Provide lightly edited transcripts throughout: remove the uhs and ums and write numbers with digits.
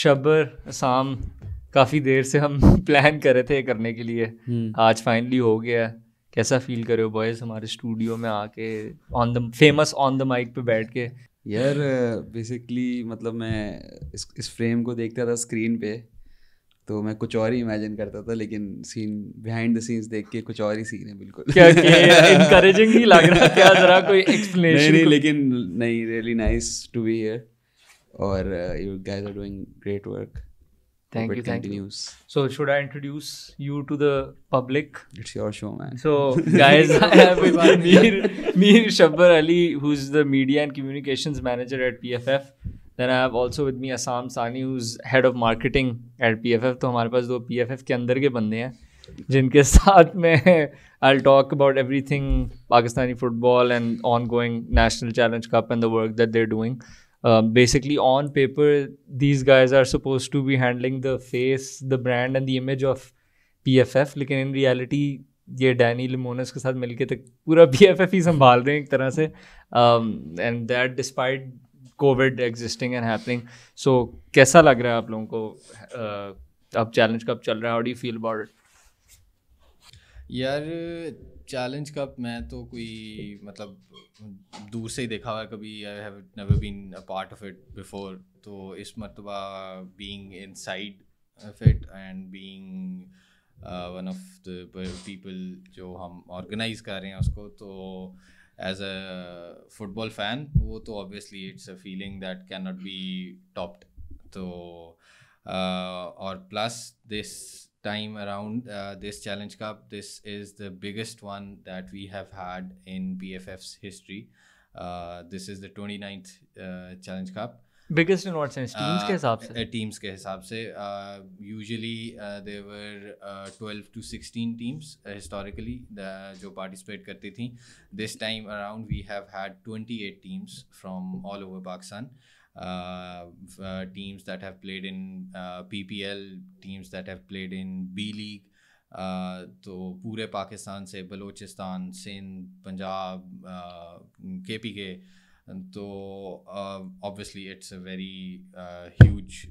शबर असाम काफ़ी देर से हम प्लान कर रहे थे करने के लिए, आज फाइनली हो गया। कैसा फील कर रहे हो बॉयज़ हमारे स्टूडियो में आके on the famous on the mic पे बैठ के? यार बेसिकली मतलब मैं इस फ्रेम को देखता था स्क्रीन पे तो मैं कुछ और ही इमेजिन करता था, लेकिन सीन बिहाइंड द सीन्स देख के कुछ और ही सीन है बिल्कुल। क्या इनकरेजिंग नहीं लग रहा क्या? जरा कोई एक्सप्लेनेशन। नहीं लेकिन नहीं, really nice to be here और you guys are doing great work. Thank you. So should I introduce you to the public? It's your show, man. So guys, I have with me Mir Shabbar Ali, who's the media and communications manager at PFF. Then I have also with me Assam Sani, who's head of marketing at PFF. तो हमारे पास दो PFF के अंदर के बंदे हैं जिनके साथ में I'll talk about everything Pakistani football and ongoing National Challenge Cup and the work that they're doing. Basically on paper these guys are supposed to be handling the face, the brand and the image of PFF, लेकिन in reality ये Danny लिमोनस के साथ मिलके तक पूरा PFF ही संभाल रहे हैं एक तरह से, and that despite COVID existing and happening. So कैसा लग रहा है आप लोगों को? अब चैलेंज कब चल रहा है, how do you feel about it? यार चैलेंज कप मैं तो कोई मतलब दूर से ही देखा हुआ है, कभी I have never been a part of it before. तो इस मरतबा being inside of it and being one of the people जो हम ऑर्गेनाइज कर रहे हैं उसको, तो एज अ फुटबॉल फैन वो तो obviously it's a feeling that can not be topped. तो और plus this time around this Challenge Cup, this is the biggest one that we have had in PFF's history. This is the 29th Challenge Cup. Biggest in what sense? Teams के हिसाब से? Teams के हिसाब से. Usually there were 12 to 16 teams historically जो participate करती थी. This time around we have had 28 teams from all over Pakistan. Teams that have played in PPL, teams that have played in B League. तो पूरे पाकिस्तान से Balochistan, Sindh, Punjab, KPK. तो obviously it's a very huge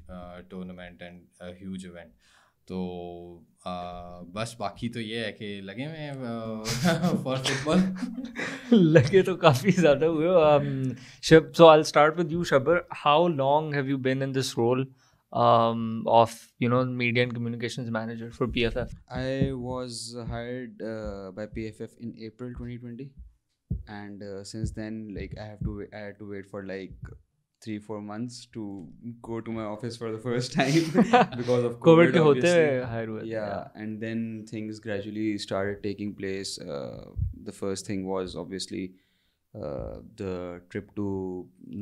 tournament and a huge event. तो बस बाकी तो ये है कि लगे हुए फॉर फुटबॉल. लगे तो काफ़ी ज़्यादा हुए. So I'll start with you, Shabbar. How long have you been in this role of media and communications manager for PFF? I was hired by PFF in April 2020, and since then, like I had to wait for like 3-4 months to go to my office for the first time because of COVID के होते hire हुए. Yeah, and then things gradually started taking place. The first thing was obviously the trip to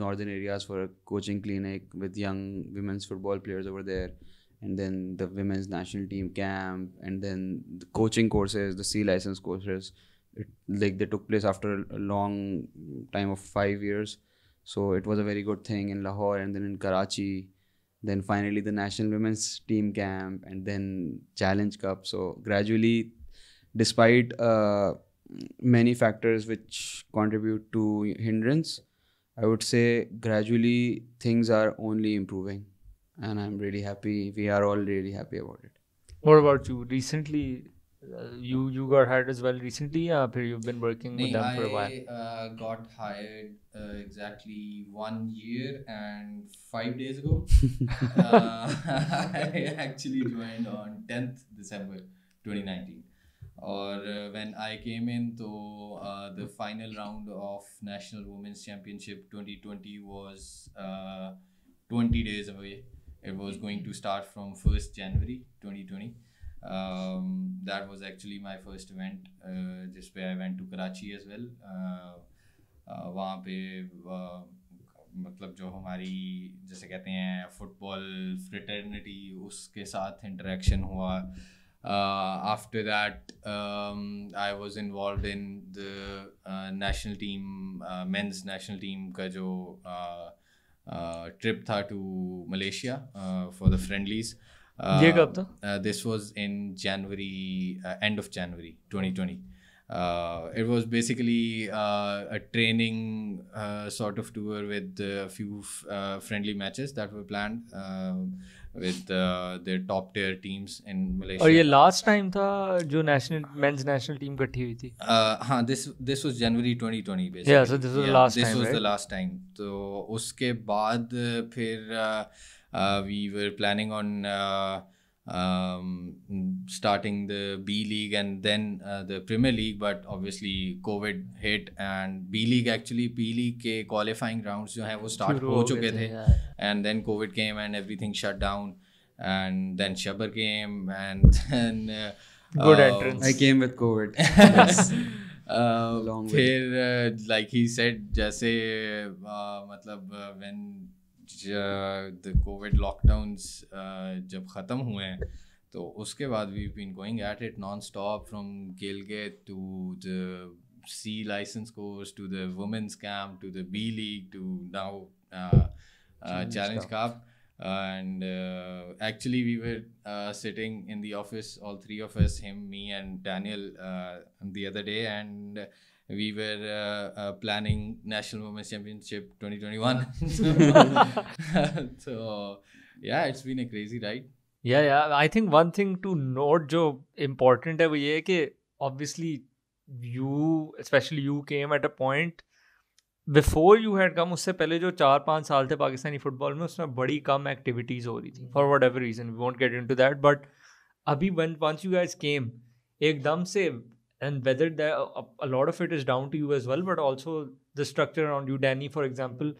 northern areas for a coaching clinic with young women's football players over there, and then the women's national team camp, and then the coaching courses, the C license courses. They took place after a long time of 5 years. So it was a very good thing in Lahore, and then in Karachi, then finally the national women's team camp, and then Challenge Cup. So gradually, despite many factors which contribute to hindrance, I would say gradually things are only improving, and I'm really happy. We are all really happy about it. What about you? Recently, you got hired as well recently, or you've been working with them for a while? I got hired exactly 1 year and 5 days ago. I actually joined on 10th December 2019. Or when I came in, so the final round of National Women's Championship 2020 was 20 days away. It was going to start from 1st January 2020. That was actually my first event, जिस पे I went to Karachi as well. वहाँ पे मतलब जो हमारी जैसे कहते हैं फुटबॉल फ्रेटर्निटी उसके साथ इंटरेक्शन हुआ. After that, I was involved in the national team, men's national team का जो trip था to Malaysia for the friendlies. ये कब था? This was in January, end of January 2020. It was basically a training sort of tour with a few friendly matches that were planned with their top tier teams in Malaysia. और ये last time था जो national mains national team इकट्ठी हुई थी. हाँ, this was January 2020 basically. Yeah, so this was the last this time, was right? the last time. तो उसके बाद फिर we were planning on starting the B League and then the Premier League, but obviously COVID hit and B League actually P League के qualifying rounds जो हैं वो start शुरू हो हो चुके गए थे, थे, and then COVID came and everything shut down, and then Shabbar came and then Good entrance. I came with COVID. Long way. फिर like he said जैसे मतलब when the COVID lockdowns जब ख़त्म हुए हैं तो उसके बाद we've been going at it non-stop from Gilgit to the C license course to the women's camp to the B League to now Challenge Cup. And actually we were sitting in the office, all three of us, him, me and Daniel, the other day, and we were planning National Women's Championship 2021. So yeah, it's been a crazy ride. Yeah. I think one thing to note जो important है वो ये है कि obviously especially you came at a point before you had come. उससे पहले जो 4-5 साल थे पाकिस्तानी फुटबॉल में उसमें बड़ी कम एक्टिविटीज़ हो रही थी for whatever reason. We won't get into that, but अभी once you guys came एकदम से, and whether a lot of it is down to you as well, but also the structure around you, Danny, for example,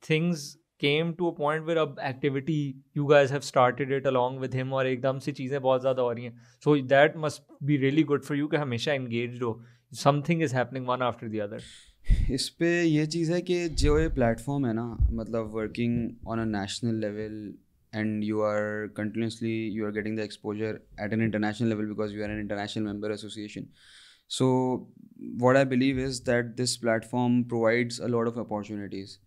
things came to a point where अब activity you guys have started it along with him और एकदम से चीज़ें बहुत ज़्यादा हो रही हैं. So that must be really good for you कि हमेशा engaged हो. Something is happening one after the other. इस पे ये चीज़ है कि जो ये प्लेटफॉर्म है ना, मतलब working on a national level and you are getting the exposure at an international level because you are an international member association. So what I believe is that this platform provides a lot of opportunities.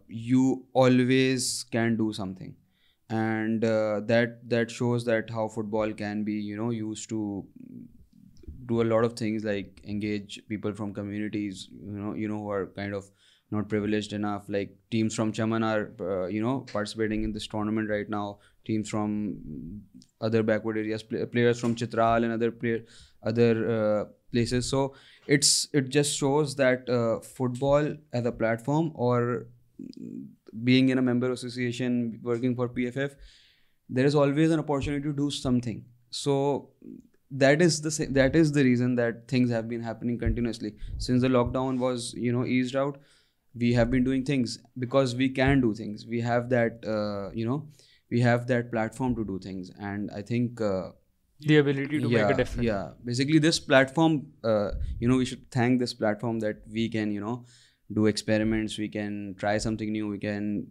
You always can do something, and that shows that how football can be used to do a lot of things like engage people from communities who are kind of not privileged enough. Like teams from Chaman are participating in this tournament right now. Teams from other backward areas, players from Chitral and other places. So it just shows that football as a platform or being in a member association working for PFF, there is always an opportunity to do something. So that is the reason that things have been happening continuously since the lockdown was eased out. We have been doing things because we can do things. We have that we have that platform to do things, and I think the ability to make a difference. Yeah, basically this platform, we should thank this platform that we can do experiments, we can try something new, we can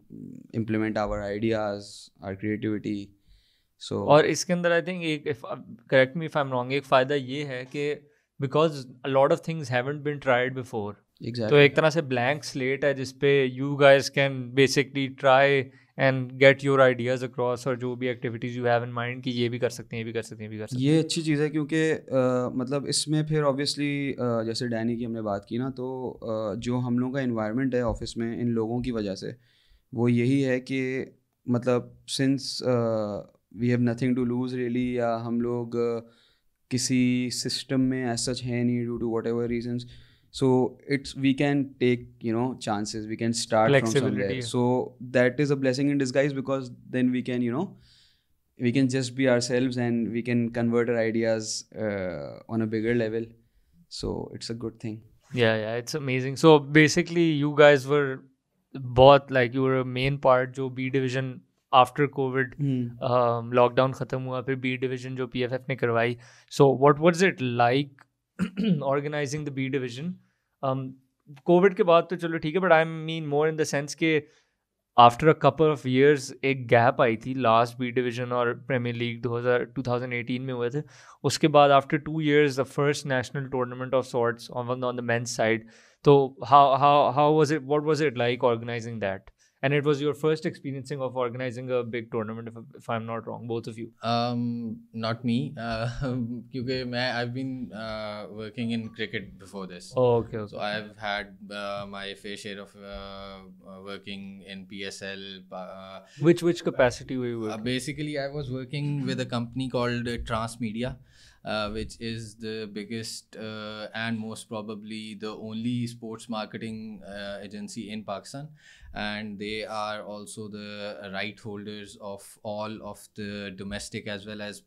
implement our ideas, our creativity. So और इसके अंदर I think correct me if I'm wrong, एक फ़ायदा ये है कि because a lot of things haven't been tried before. Exactly. तो एक तरह से blank slate है जिसपे you guys can basically try and get your ideas across, और जो भी activities you have in mind कि ये भी कर सकते हैं, ये भी कर सकते हैं, ये भी कर सकते हैं. ये अच्छी चीज़ है क्योंकि मतलब इसमें फिर obviously जैसे डैनी की हमने बात की ना, तो जो हम लोगों का environment है ऑफिस में इन लोगों की वजह से वो यही है कि मतलब since we have nothing to lose really, या हम लोग किसी सिस्टम में as such है नहीं due to whatever reasons. So we can take chances, we can start from somewhere. So that is a blessing in disguise because then we can we can just be ourselves and we can convert our ideas on a bigger level. So it's a good thing. Yeah, it's amazing. So basically you guys were both like you were a main part जो B division after COVID lockdown ख़त्म हुआ, फिर B division जो PFF ने करवाई. So what was it like organizing the B division? COVID के बाद तो चलो ठीक है, but I mean more in the sense कि after a couple of years एक gap आई थी, last B division और Premier League 2018 में हुए थे. उसके बाद after 2 years the first national tournament of sorts on the men's side. So how was it? What was it like organizing that? And it was your first experiencing of organizing a big tournament, if I'm not wrong, both of you. Not me, क्योंकि I've been working in cricket before this. Oh, okay. So I've had my fair share of working in PSL. Which capacity were you working? Basically, I was working with a company called Transmedia, which is the biggest and most probably the only sports marketing agency in Pakistan, and they are also the right holders of all of the domestic as well as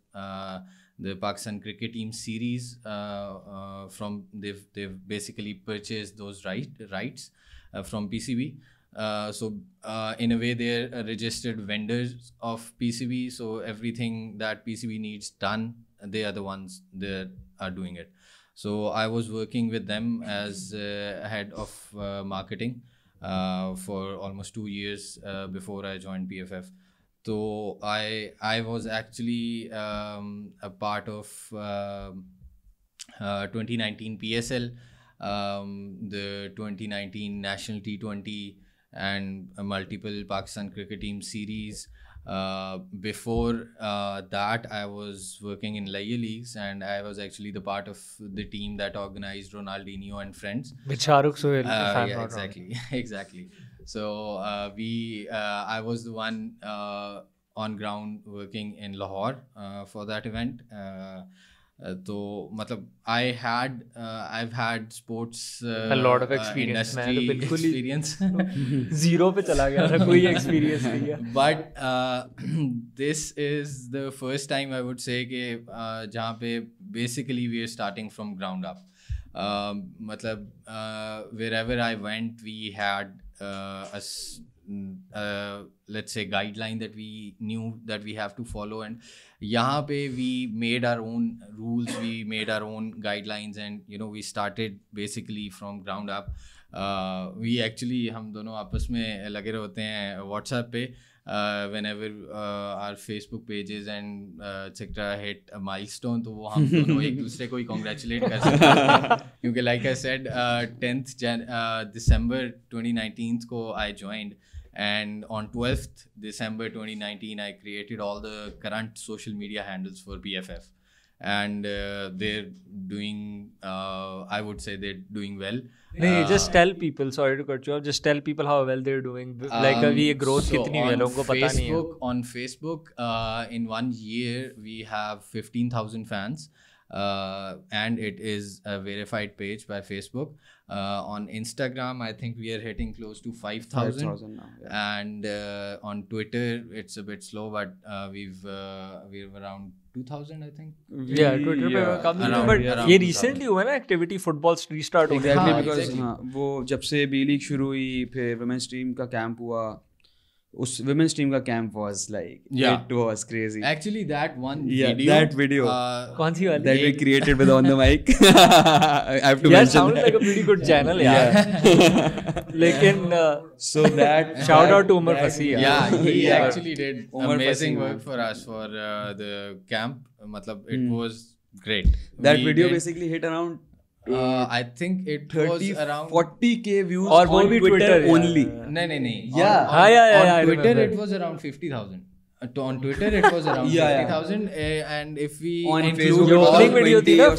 the Pakistan cricket team series. From they've basically purchased those rights from PCB. So in a way they're registered vendors of PCB, so everything that PCB needs done, they are the ones that are doing it. So I was working with them as head of marketing for almost 2 years before I joined PFF. So I was actually a part of 2019 PSL, the 2019 National T20 and multiple Pakistan cricket team series. Before that, I was working in lower leagues, and I was actually the part of the team that organized Ronaldinho and Friends. With Shahrukh Sohail, if I'm Yeah, not exactly, exactly. So I was the one on ground working in Lahore for that event. तो मतलब I've had sports a lot of experience. मैं तो बिल्कुल ही experience zero पे चला गया था, कोई experience नहीं है. But this is the first time I would say कि जहाँ पे basically we are starting from ground up. मतलब wherever I went, we had let's say guideline that we knew that we have to follow, and यहाँ पे we made our own rules, we made our own guidelines, and we started basically from ground up. We actually हम दोनों आपस में लगे होते हैं WhatsApp पे whenever our Facebook pages and etc hit a milestone, तो वो हम दोनों एक दूसरे को ही congratulate कर सकते हैं क्योंकि like I said 10th December 2019 को I joined, and on 12th December 2019 I created all the current social media handles for PFF, and they're doing I would say they're doing well. just tell people, sorry to cut you off, just tell people how well they're doing, like ये growth कितनी हुई है, लोगों को पता नहीं है. On Facebook in 1 year we have 15,000 fans, and it is a verified page by Facebook. On Instagram I think we are hitting close to 5,000 now, yeah. And on Twitter it's a bit slow, but we're around 2,000 I think. Yeah, Twitter पे कम नहीं, but ये recently हुआ ना activity, football restart हो गया. Exactly, because वो जब से B League शुरू हुई, फिर women's team का camp हुआ, उस women's team का camp was like, it was crazy. Actually that one video कौन सी वाली? that we created with On the Mic. I have to mention sounds like a pretty good channel, लेकिन so that shout out to Umar Fasi. Yeah, he actually did amazing work for us for the camp. मतलब it was great. That video basically hit around I think it was around 40k views और वो on भी Twitter only. नहीं Yeah. On Twitter it was around 50,000. On Twitter it was around 50,000, and if we include your opening all video थी ना,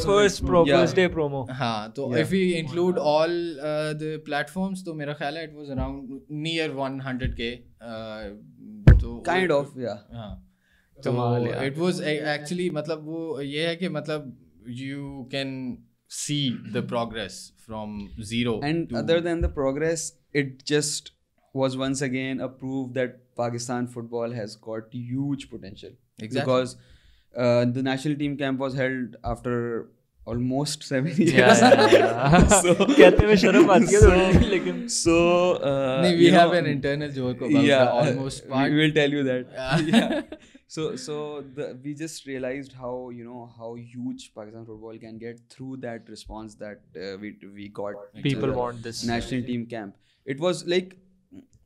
first day promo. हाँ, तो if we include all the platforms, तो मेरा ख्याल है it was around near 100k. तो kind of, yeah. हाँ, तो it was actually मतलब वो ये है कि मतलब you can see the progress from zero. And other than the progress, it just was once again a proof that Pakistan football has got huge potential. Exactly. Because the national team camp was held after almost 7 years. So कहते में शर्म आती है थोड़ी, लेकिन नहीं, we have an internal joke about the almost part. We will tell you that. So we just realized how how huge Pakistan football can get through that response that we got. People want this national team camp. It was like,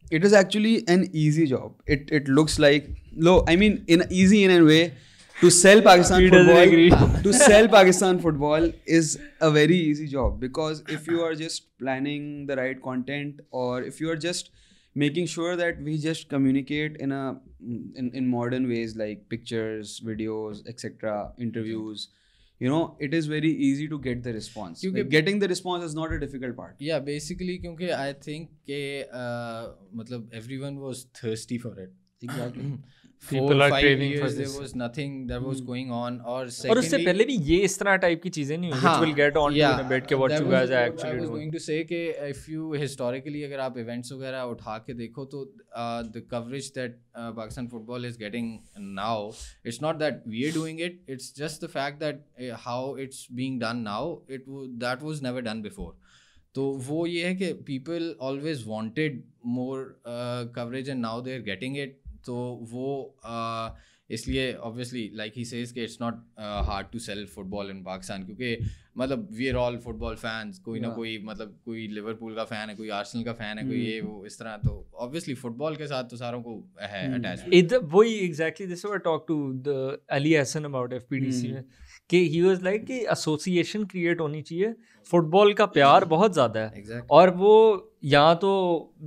it is actually an easy job. It looks like easy in a way. To sell Pakistan football, to sell Pakistan football is a very easy job, because if you are just planning the right content, or if you are just making sure that we just communicate in modern ways like pictures, videos, etc., interviews. You know, it is very easy to get the response. Like, getting the response is not a difficult part. Yeah, basically क्योंकि I think के मतलब everyone was thirsty for it. Exactly. People are craving for there this. was nothing that was going on. और उससे पहले भी ये इस तरह टाइप की चीजें नहीं हुई. Which we'll get on to in a bit के what you guys are actually doing. I was going to say कि if you historically अगर आप events वगैरह उठा के देखो तो the coverage that Pakistan football is getting now, it's not that we are doing it. It's just the fact that how it's being done now. That was never done before. तो वो ये है कि people always wanted more coverage and now they're getting it. तो वो इसलिए obviously like he says कि it's not hard to sell football in Pakistan क्योंकि मतलब we are all football fans. कोई ना कोई मतलब कोई लिवरपूल का फ़ैन है, कोई आर्सेनल का फ़ैन है, कोई ये वो इस तरह. तो obviously football के साथ तो सारों को है attachment. वही exactly this is what I talked to the Ali Hassan about FPDC में कि he was like कि association create होनी चाहिए. फुटबॉल का प्यार बहुत ज़्यादा है. Exactly. और वो यहाँ तो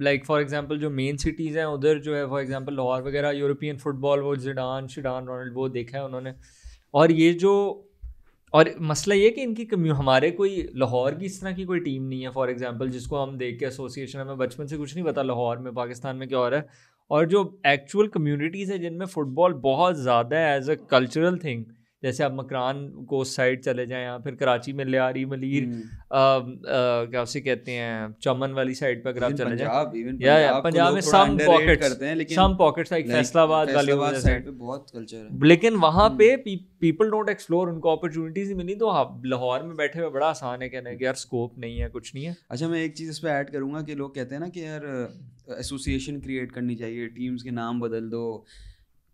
लाइक फॉर एग्जांपल जो मेन सिटीज़ हैं उधर जो है फॉर एग्जांपल लाहौर वगैरह यूरोपियन फुटबॉल वो जिडान रोनाल्ड वो देखा है उन्होंने. और ये जो और मसला ये कि इनकी हमारे कोई लाहौर की इस तरह की कोई टीम नहीं है फॉर एग्जांपल जिसको हम देख के एसोसिएशन हमें बचपन से कुछ नहीं पता लाहौर में पाकिस्तान में क्या हो रहा है. और जो एक्चुअल कम्युनिटीज़ है जिनमें फ़ुटबॉल बहुत ज़्यादा है एज अ कल्चरल थिंग, जैसे आप मकरान कोस्ट साइड चले जाएं या फिर कराची में लियारी मलीर क्या उसे कहते हैं चमन वाली साइड पर अगर आप चले जाएं या पंजाब में सम पॉकेट्स लाइक फैसलाबाद वाली साइड पे बहुत कल्चर है. लेकिन वहाँ पे पीपल डोंट एक्सप्लोर, उनको अपॉर्चुनिटीज मिली. तो लाहौर में बैठे हुए बड़ा आसान है कहना कि यार स्कोप नहीं है, कुछ नहीं है. अच्छा, मैं एक चीज़ इस पर ऐड करूँगा कि लोग कहते हैं ना कि यार एसोसिएशन क्रिएट करनी चाहिए, टीम्स के नाम बदल दो.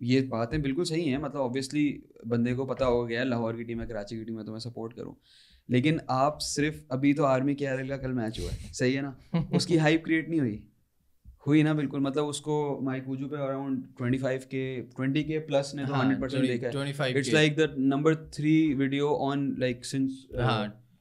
ये बातें बिल्कुल सही हैं. मतलब ऑब्वियसली बंदे को पता हो गया लाहौर की टीम है, कराची की टीम है, तो मैं सपोर्ट करूँ. लेकिन आप सिर्फ अभी तो आर्मी के आरएल का कल मैच हुआ है, सही है ना, उसकी हाइप क्रिएट नहीं हुई ना बिल्कुल. मतलब उसको माइकूजू पे अराउंड 20K प्लस ने तो 100% देखा है. It's like the number 3 video on like since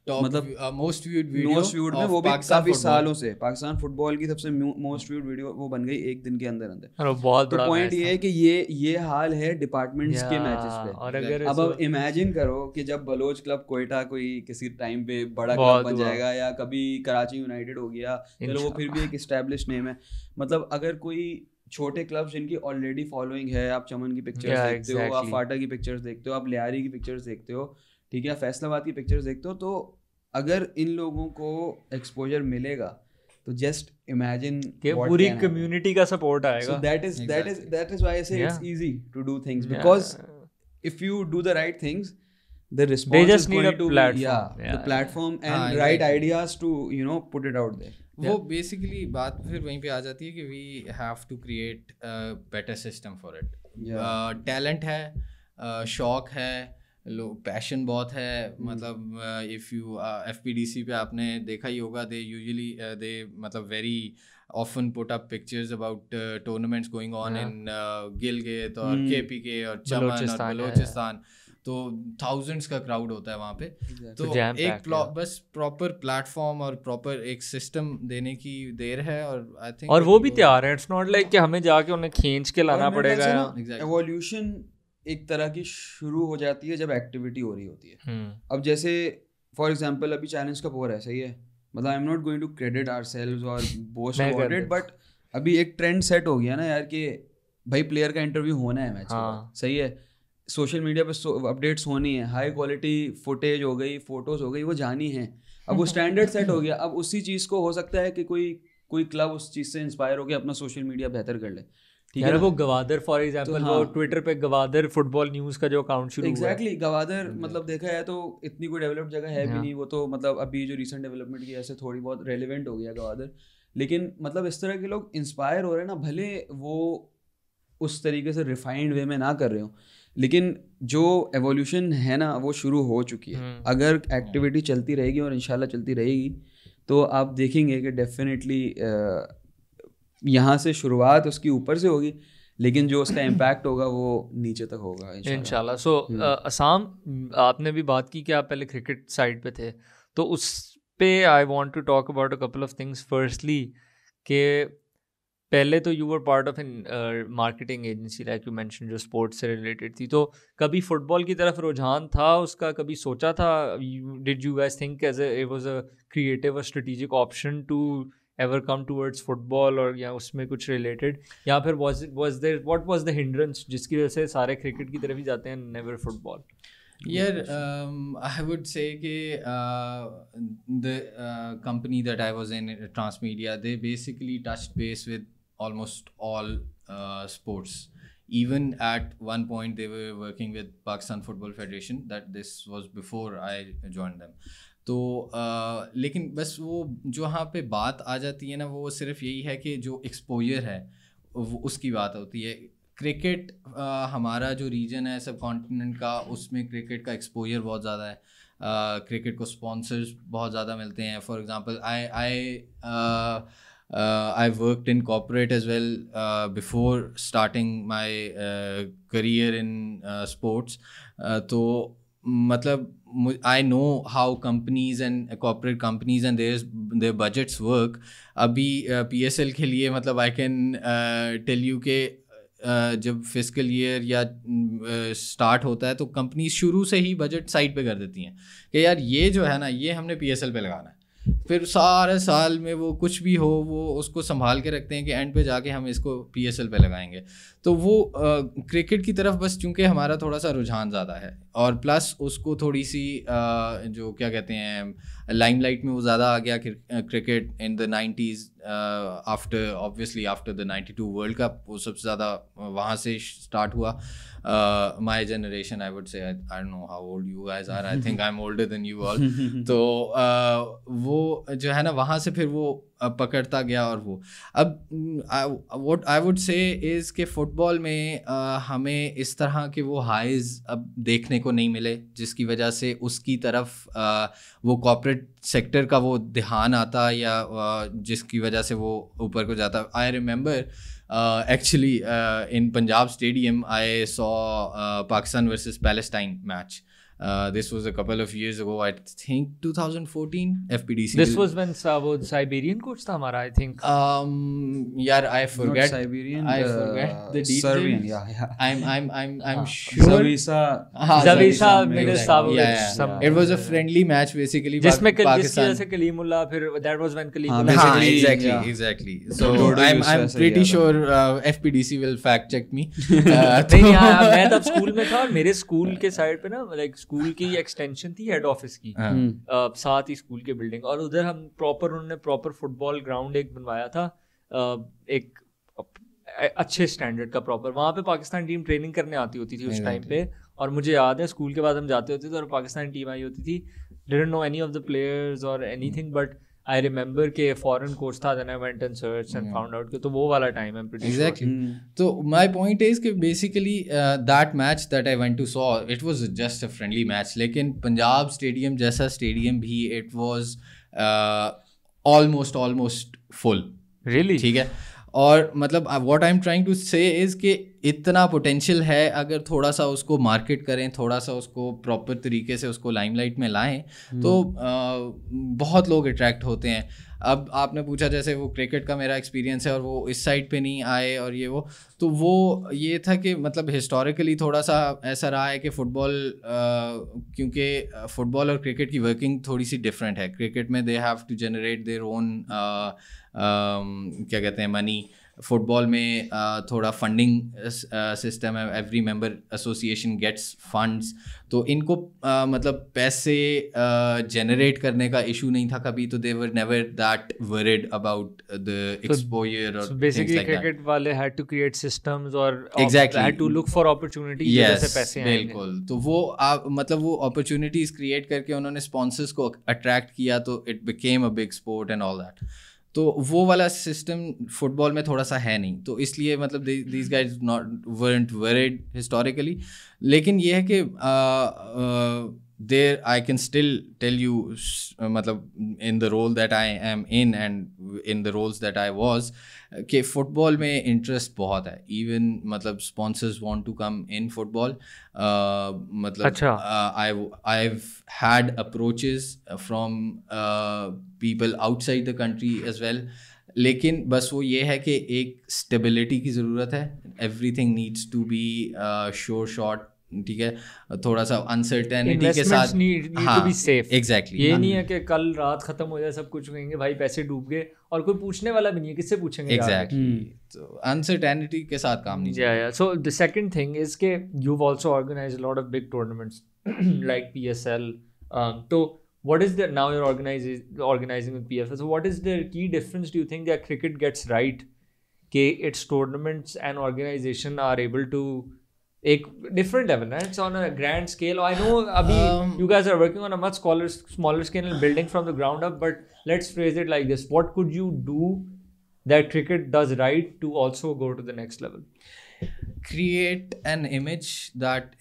मतलब मोस्ट व्यूड वीडियो में वो भी काफी सालों से पाकिस्तान फुटबॉल की सबसे मोस्ट व्यूड वीडियो वो बन गई एक दिन के अंदर. बहुत बड़ा पॉइंट ये है कि ये हाल है डिपार्टमेंट्स के मैचेस पे. और अगर अब इमेजिन करो कि जब बलोच क्लब कोयटा कोई किसी टाइम पे बड़ा क्लब बन जाएगा या कभी कराची यूनाइटेड हो गया, चलो वो फिर भी एक एस्टैब्लिश नेम है. मतलब अगर कोई छोटे क्लब्स जिनकी ऑलरेडी फॉलोइंग है, आप चमन की पिक्चर्स देखते हो, आप फाटा की पिक्चर्स देखते हो, आप लियारी की पिक्चर्स देखते हो, ठीक है, फैसलाबाद की पिक्चर्स देखते हो, तो अगर इन लोगों को एक्सपोजर मिलेगा तो जस्ट इमेजिन कि पूरी कम्युनिटी का सपोर्ट आएगा. So that is why I say it's easy to do things because if you do the right things, the response is going to be the platform and right ideas to put it out there. वो basically बात फिर वहीं पे आ जाती है कि we have to create better system for it. Talent है, शौक है, पैशन बहुत है. मतलब इफ़ यू FPDC पे आपने देखा ही होगा, दे यूजुअली दे मतलब very often put up pictures about tournaments going on in Gilgit और KPK और चमन और बलोचिस्तान. तो thousands का क्राउड होता है वहाँ पे. तो एक बस प्रॉपर प्लेटफॉर्म और प्रॉपर एक सिस्टम देने की देर है. और आई थिंक और वो भी तैयार है. इट्स नॉट लाइक कि हमें जाके उन्हें खींच के लाना पड़ेगा. एवोल्यूशन एक तरह की शुरू हो जाती है जब एक्टिविटी हो रही होती है. अब जैसे फॉर एग्जांपल अभी चैलेंज कप हो रहा है, सही है, मतलब I am not going to credit ourselves और बोस्ट अबाउट इट, बट अभी एक ट्रेंड सेट हो गया ना यार कि भाई प्लेयर का इंटरव्यू होना है मैच के बाद, सही है, सोशल मीडिया पे अपडेट्स होनी है, हाई क्वालिटी फुटेज हो गई, फोटोज हो गई, वो जानी है. अब वो स्टैंडर्ड सेट हो गया. अब उसी चीज़ को हो सकता है कि कोई क्लब उस चीज़ से इंस्पायर होकर अपना सोशल मीडिया बेहतर कर ले. ठीक है, वो गवादर फॉर एग्जांपल वो ट्विटर पे गवादर फुटबॉल न्यूज़ का जो अकाउंट शुरू हुआ है. एग्जैक्टली, गवादर मतलब देखा है तो इतनी कोई डेवलप्ड जगह है भी नहीं. वो तो मतलब अभी जो रिसेंट डेवलपमेंट की ऐसे थोड़ी बहुत रेलिवेंट हो गया गवादर. लेकिन मतलब इस तरह के लोग इंस्पायर हो रहे हैं ना, भले वो उस तरीके से रिफाइंड वे में ना कर रहे हो, लेकिन जो एवोल्यूशन है ना वो शुरू हो चुकी है. अगर एक्टिविटी चलती रहेगी और इंशाल्लाह चलती रहेगी तो आप देखेंगे कि डेफिनेटली यहाँ से शुरुआत उसकी ऊपर से होगी, लेकिन जो उसका इम्पैक्ट होगा वो नीचे तक होगा इंशाल्लाह. सो असाम, आपने भी बात की कि आप पहले क्रिकेट साइड पे थे, तो उस पे I want to talk about a couple of things. Firstly कि पहले तो you were part of an marketing agency like you mention जो स्पोर्ट्स से रिलेटेड थी, तो कभी फुटबॉल की तरफ रुझान था उसका, कभी सोचा था, did you guys think as it was a creative और strategic option to ever come towards football, और या उसमें कुछ रिलेटेड, या फिर was there what was the hindrance जिसकी वजह से सारे क्रिकेट की तरफ ही जाते हैं, never football? Yeah, I would say the company that I was in, Transmedia, they basically touched base with almost all sports. Even at one point, they were working with Pakistan Football Federation. That this was before I joined them. तो लेकिन बस वो जो यहाँ पे बात आ जाती है ना, वो सिर्फ यही है कि जो एक्सपोजर है उसकी बात होती है। क्रिकेट हमारा जो रीजन है सब कॉन्टिनेंट का, उसमें क्रिकेट का एक्सपोजर बहुत ज़्यादा है। क्रिकेट को स्पॉन्सर्स बहुत ज़्यादा मिलते हैं। For example I worked in corporate as well before starting my career in sports. तो मतलब I know how companies and corporate companies and their budgets work. अभी PSL के लिए मतलब I can tell you के जब फिस्कल ईयर या start होता है तो कंपनी शुरू से ही बजट साइड पे कर देती हैं कि यार ये जो है ना, ये हमने PSL पे लगाना है। फिर सारे साल में वो कुछ भी हो वो उसको संभाल के रखते हैं कि एंड पे जाके हम इसको PSL पे लगाएंगे। तो वो क्रिकेट की तरफ बस चूँकि हमारा थोड़ा सा रुझान ज़्यादा है, और प्लस उसको थोड़ी सी जो क्या कहते हैं लाइमलाइट में वो ज़्यादा आ गया cricket in the 90s after the 92 world cup, वो सबसे ज़्यादा वहाँ से स्टार्ट हुआ। My generation, I would say, I don't know how old you guys are, I think I am older than you all. तो वो जो है ना वहाँ से फिर वो पकड़ता गया। और वो अब व्हाट आई वुड से इज़ कि फ़ुटबॉल में हमें इस तरह के वो हाइज़ अब देखने को नहीं मिले, जिसकी वजह से उसकी तरफ वो कॉर्पोरेट सेक्टर का वो ध्यान आता या जिसकी वजह से वो ऊपर को जाता। I remember actually in Punjab Stadium I saw Pakistan versus Palestine match. This was a couple of years ago, I think 2014 FPDC. This was when Siberian coach tha hamara, I think. Yeah, I forget. Not Siberian. I forget the details. Serbian, yeah. I'm sure. Zavisa Milosevic. Yeah. It was a friendly match basically. जिसमें जिसकी वजह से कलीमुल्लाह, फिर that was when Kalimullah. हाँ, exactly. So I'm pretty sure FPDC will fact check me. नहीं यार, मैं तब स्कूल में था और मेरे स्कूल के साइड पे ना लाइक स्कूल की एक्सटेंशन थी हेड ऑफिस की, साथ ही स्कूल की बिल्डिंग, और उधर हम उन्होंने प्रॉपर फुटबॉल ग्राउंड एक बनवाया था, एक अच्छे स्टैंडर्ड का प्रॉपर। वहाँ पे पाकिस्तान टीम ट्रेनिंग करने आती होती थी उस टाइम पे, और मुझे याद है स्कूल के बाद हम जाते होते थे और पाकिस्तान टीम आई होती थी। Didn't know any of the players और एनीथिंग, बट आई रिमेंबर के फॉरेन कोच था, then I went and search and found out कि तो वो वाला टाइम है प्रीटी एग्जैक्टली। तो माय पॉइंट इज कि basically that match that I went to saw, it was just a friendly match, लेकिन पंजाब स्टेडियम जैसा स्टेडियम भी it was almost full. Really? ठीक है। और मतलब what I am trying to से इज़ कि इतना पोटेंशियल है, अगर थोड़ा सा उसको मार्केट करें, थोड़ा सा उसको प्रॉपर तरीके से उसको लाइमलाइट में लाएं तो बहुत लोग अट्रैक्ट होते हैं। अब आपने पूछा जैसे वो क्रिकेट का मेरा एक्सपीरियंस है और वो इस साइड पे नहीं आए और ये वो, तो वो ये था कि मतलब हिस्टोरिकली थोड़ा सा ऐसा रहा है कि फ़ुटबॉल, क्योंकि फ़ुटबॉल और क्रिकेट की वर्किंग थोड़ी सी डिफरेंट है। क्रिकेट में they have to generate their own क्या कहते हैं मनी। फुटबॉल में थोड़ा फंडिंग सिस्टम है, every member association gets funds, तो इनको मतलब पैसे जनरेट करने का इशू नहीं था कभी, तो they were never that worried about the exposure और बेसिकली क्रिकेट वाले हैड टू क्रिएट सिस्टम्स और exactly had to look for opportunities जैसे पैसे आएंगे। बिल्कुल। तो वो मतलब वो अपॉर्चुनिटीज क्रिएट करके उन्होंने स्पॉन्सर्स को अट्रैक्ट किया, तो it became a big sport and all that. तो वो वाला सिस्टम फुटबॉल में थोड़ा सा है नहीं, तो इसलिए मतलब these guys not weren't worried historically। लेकिन ये है कि there I can still tell you मतलब in the role that I am in and in the roles that I was कि फुटबॉल में इंटरेस्ट बहुत है। इवन मतलब sponsors want to come in football, मतलब I've had approaches from people outside the country as well, लेकिन बस वो ये है कि एक स्टेबिलिटी की ज़रूरत है. Everything needs to be sure shot, ठीक है, थोड़ा सा अनसर्टेनिटी के साथ. need to be safe. Exactly. ये नहीं है कि कल रात खत्म हो जाए सब कुछ, कहेंगे भाई पैसे डूब गए और कोई पूछने वाला भी नहीं है, किससे पूछेंगे. एग्जैक्टली. तो अनसर्टेनिटी के साथ काम नहीं. Yeah. So the second thing is कि you've also organized a lot of big tournaments like PSL. So what is the, now you're organizing with PFL. So what is the key difference do you think that cricket gets right? कि its tournaments and organization are able to एक different level, right? It's on a grand scale. I know अभी you guys are working on a much smaller scale and building from the ground up, but let's phrase it like this. What could you do that cricket does right to also go to the next level? Create an image that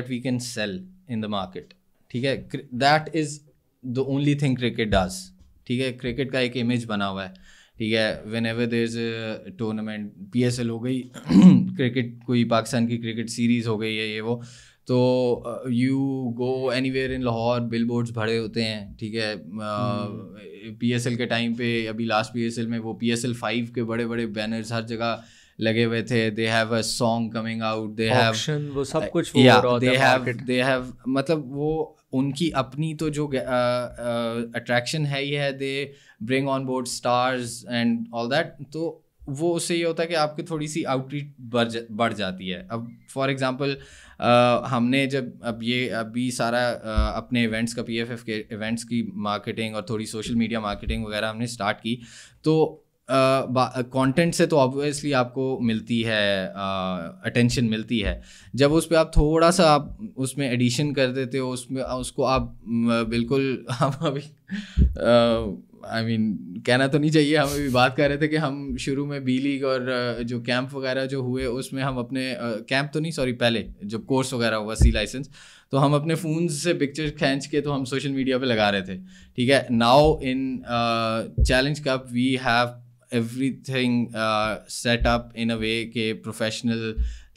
we can sell in the market. ठीक है, that is the only thing cricket does. ठीक है, cricket का एक image बना हुआ है. ठीक है, whenever there is a tournament, PSL हो गई, क्रिकेट कोई पाकिस्तान की क्रिकेट सीरीज़ हो गई है ये वो, तो you go anywhere in Lahore, bill boards भरे होते हैं. ठीक है, PSL के टाइम पे, अभी लास्ट PSL में वो PSL 5 के बड़े बड़े बैनर्स हर जगह लगे हुए थे. They have a song coming out, they have वो सब कुछ, दे हैव मतलब वो उनकी अपनी तो जो अट्रैक्शन है ही है. They bring on board stars and all that. तो वो उससे ये होता है कि आपकी थोड़ी सी आउटरीच बढ़ जाती है. अब फॉर एग्जांपल हमने जब अभी सारा अपने इवेंट्स का, PFF के इवेंट्स की मार्केटिंग और थोड़ी सोशल मीडिया मार्केटिंग वगैरह हमने स्टार्ट की, तो कंटेंट से तो ऑब्वियसली आपको मिलती है, अटेंशन मिलती है. जब उस पर आप थोड़ा सा आप उसमें एडिशन कर देते हो, उसको आप बिल्कुल, हम अभी आई मीन कहना तो नहीं चाहिए, हम अभी बात कर रहे थे कि हम शुरू में बी लीग और जो कैंप वगैरह जो हुए उसमें हम अपने कैंप तो नहीं, सॉरी, पहले जब कोर्स वगैरह हुआ C लाइसेंस, तो हम अपने फ़ोन से पिक्चर खींच के तो हम सोशल मीडिया पे लगा रहे थे. ठीक है, now in challenge cup we have everything set up in a way के professional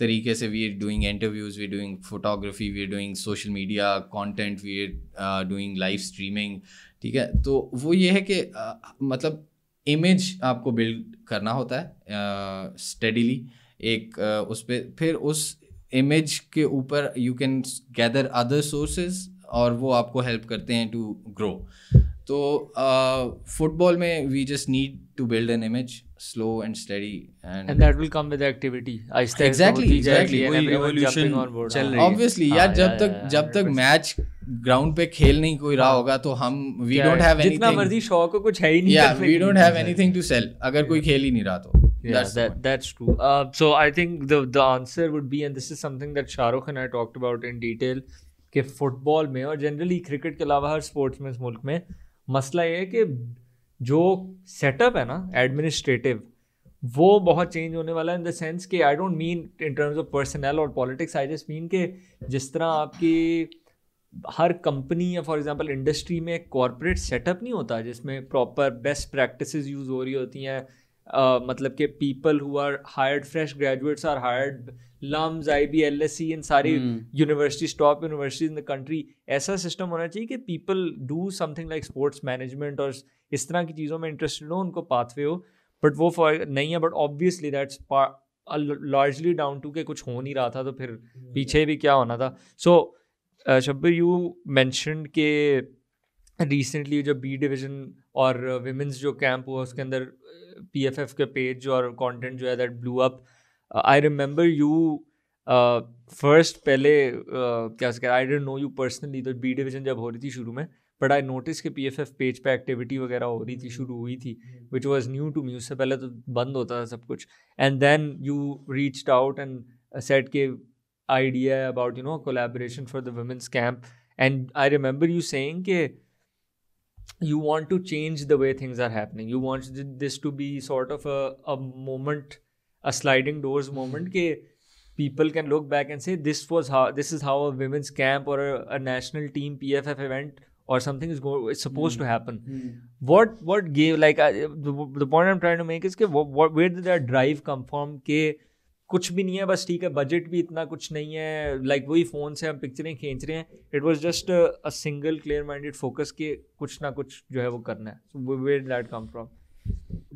तरीके से. we are doing interviews, we are doing photography, we are doing social media content, we are doing live streaming. ठीक है, तो वो ये है कि मतलब इमेज आपको बिल्ड करना होता है स्टेडीली एक उस पर, फिर उस इमेज के ऊपर you can gather other sources और वो आपको हेल्प करते हैं टू ग्रो. तो फुटबॉल में we just need to build an image slow and steady and that will come with activity. Exactly evolution चल रही है ऑब्वियसली यार. जब तक मैच ग्राउंड पे खेल नहीं कोई रहा होगा तो हम वी डोंट हैव एनीथिंग, जितना मर्जी शौक हो कुछ है ही नहीं. या we don't have anything to sell अगर कोई खेल ही नहीं रहा तो. That's true. So I think the answer would be, and this is something that Shahrukh and I talked about in detail, कि फुटबॉल में और जनरली क्रिकेट के अलावा हर स्पोर्ट्स में इस मुल्क में मसला ये है कि जो सेटअप है ना एडमिनिस्ट्रेटिव, वो बहुत चेंज होने वाला है. इन द सेंस कि I don't mean in terms of personal और पॉलिटिक्स, आई जस्ट मीन कि जिस तरह आपकी हर कंपनी या फॉर एग्जांपल इंडस्ट्री में एक कॉर्पोरेट सेटअप नहीं होता जिसमें प्रॉपर बेस्ट प्रैक्टिसेस यूज़ हो रही होती हैं. मतलब कि people who are hired, fresh graduates are hired, LUMS, IB, LSE, इन सारी universities, top universities in the country. ऐसा सिस्टम होना चाहिए कि people do something like sports management और इस तरह की चीज़ों में इंटरेस्टेड हो, उनको पाथवे हो. बट वो नहीं है. But obviously that's largely down to के कुछ हो नहीं रहा था, तो फिर पीछे भी क्या होना था. सो शब्बीर, यू मैंशनड के रिसेंटली जो B डिवीज़न और विमेंस जो कैंप हुआ उसके अंदर PFF के पेज और कंटेंट जो है that blew up. I remember you first पहले क्या कहते हैं, I didn't know you personally, तो B डिवीज़न जब हो रही थी शुरू में, बट आई नोटिस कि PFF पेज पे एक्टिविटी वगैरह हो रही थी, शुरू हुई थी, which was new to me. उससे पहले तो बंद होता था सब कुछ. And then you reached out and said के idea about collaboration for the women's camp, and I remember you saying ke you want to change the way things are happening. You want this to be sort of a moment, a sliding doors moment, ke people can look back and say this is how a women's camp or a national team PFF event or something is supposed to happen. What gave, like the point I'm trying to make is ke where did that drive come from ke कुछ भी नहीं है, बस ठीक है, budget भी इतना कुछ नहीं है, लाइक वही फ़ोन से हम पिक्चरें खींच रहे हैं. It was just a single clear minded focus कि कुछ ना कुछ जो है वो करना है. So where did that come from?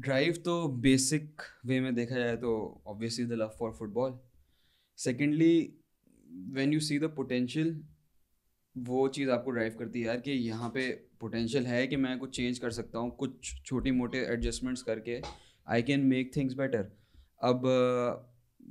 Drive तो बेसिक वे में देखा जाए तो obviously the love for football. Secondly when you see the potential, वो चीज़ आपको ड्राइव करती है यार कि यहाँ पे पोटेंशियल है कि मैं कुछ चेंज कर सकता हूँ, कुछ छोटी मोटे एडजस्टमेंट्स करके I can make things better. अब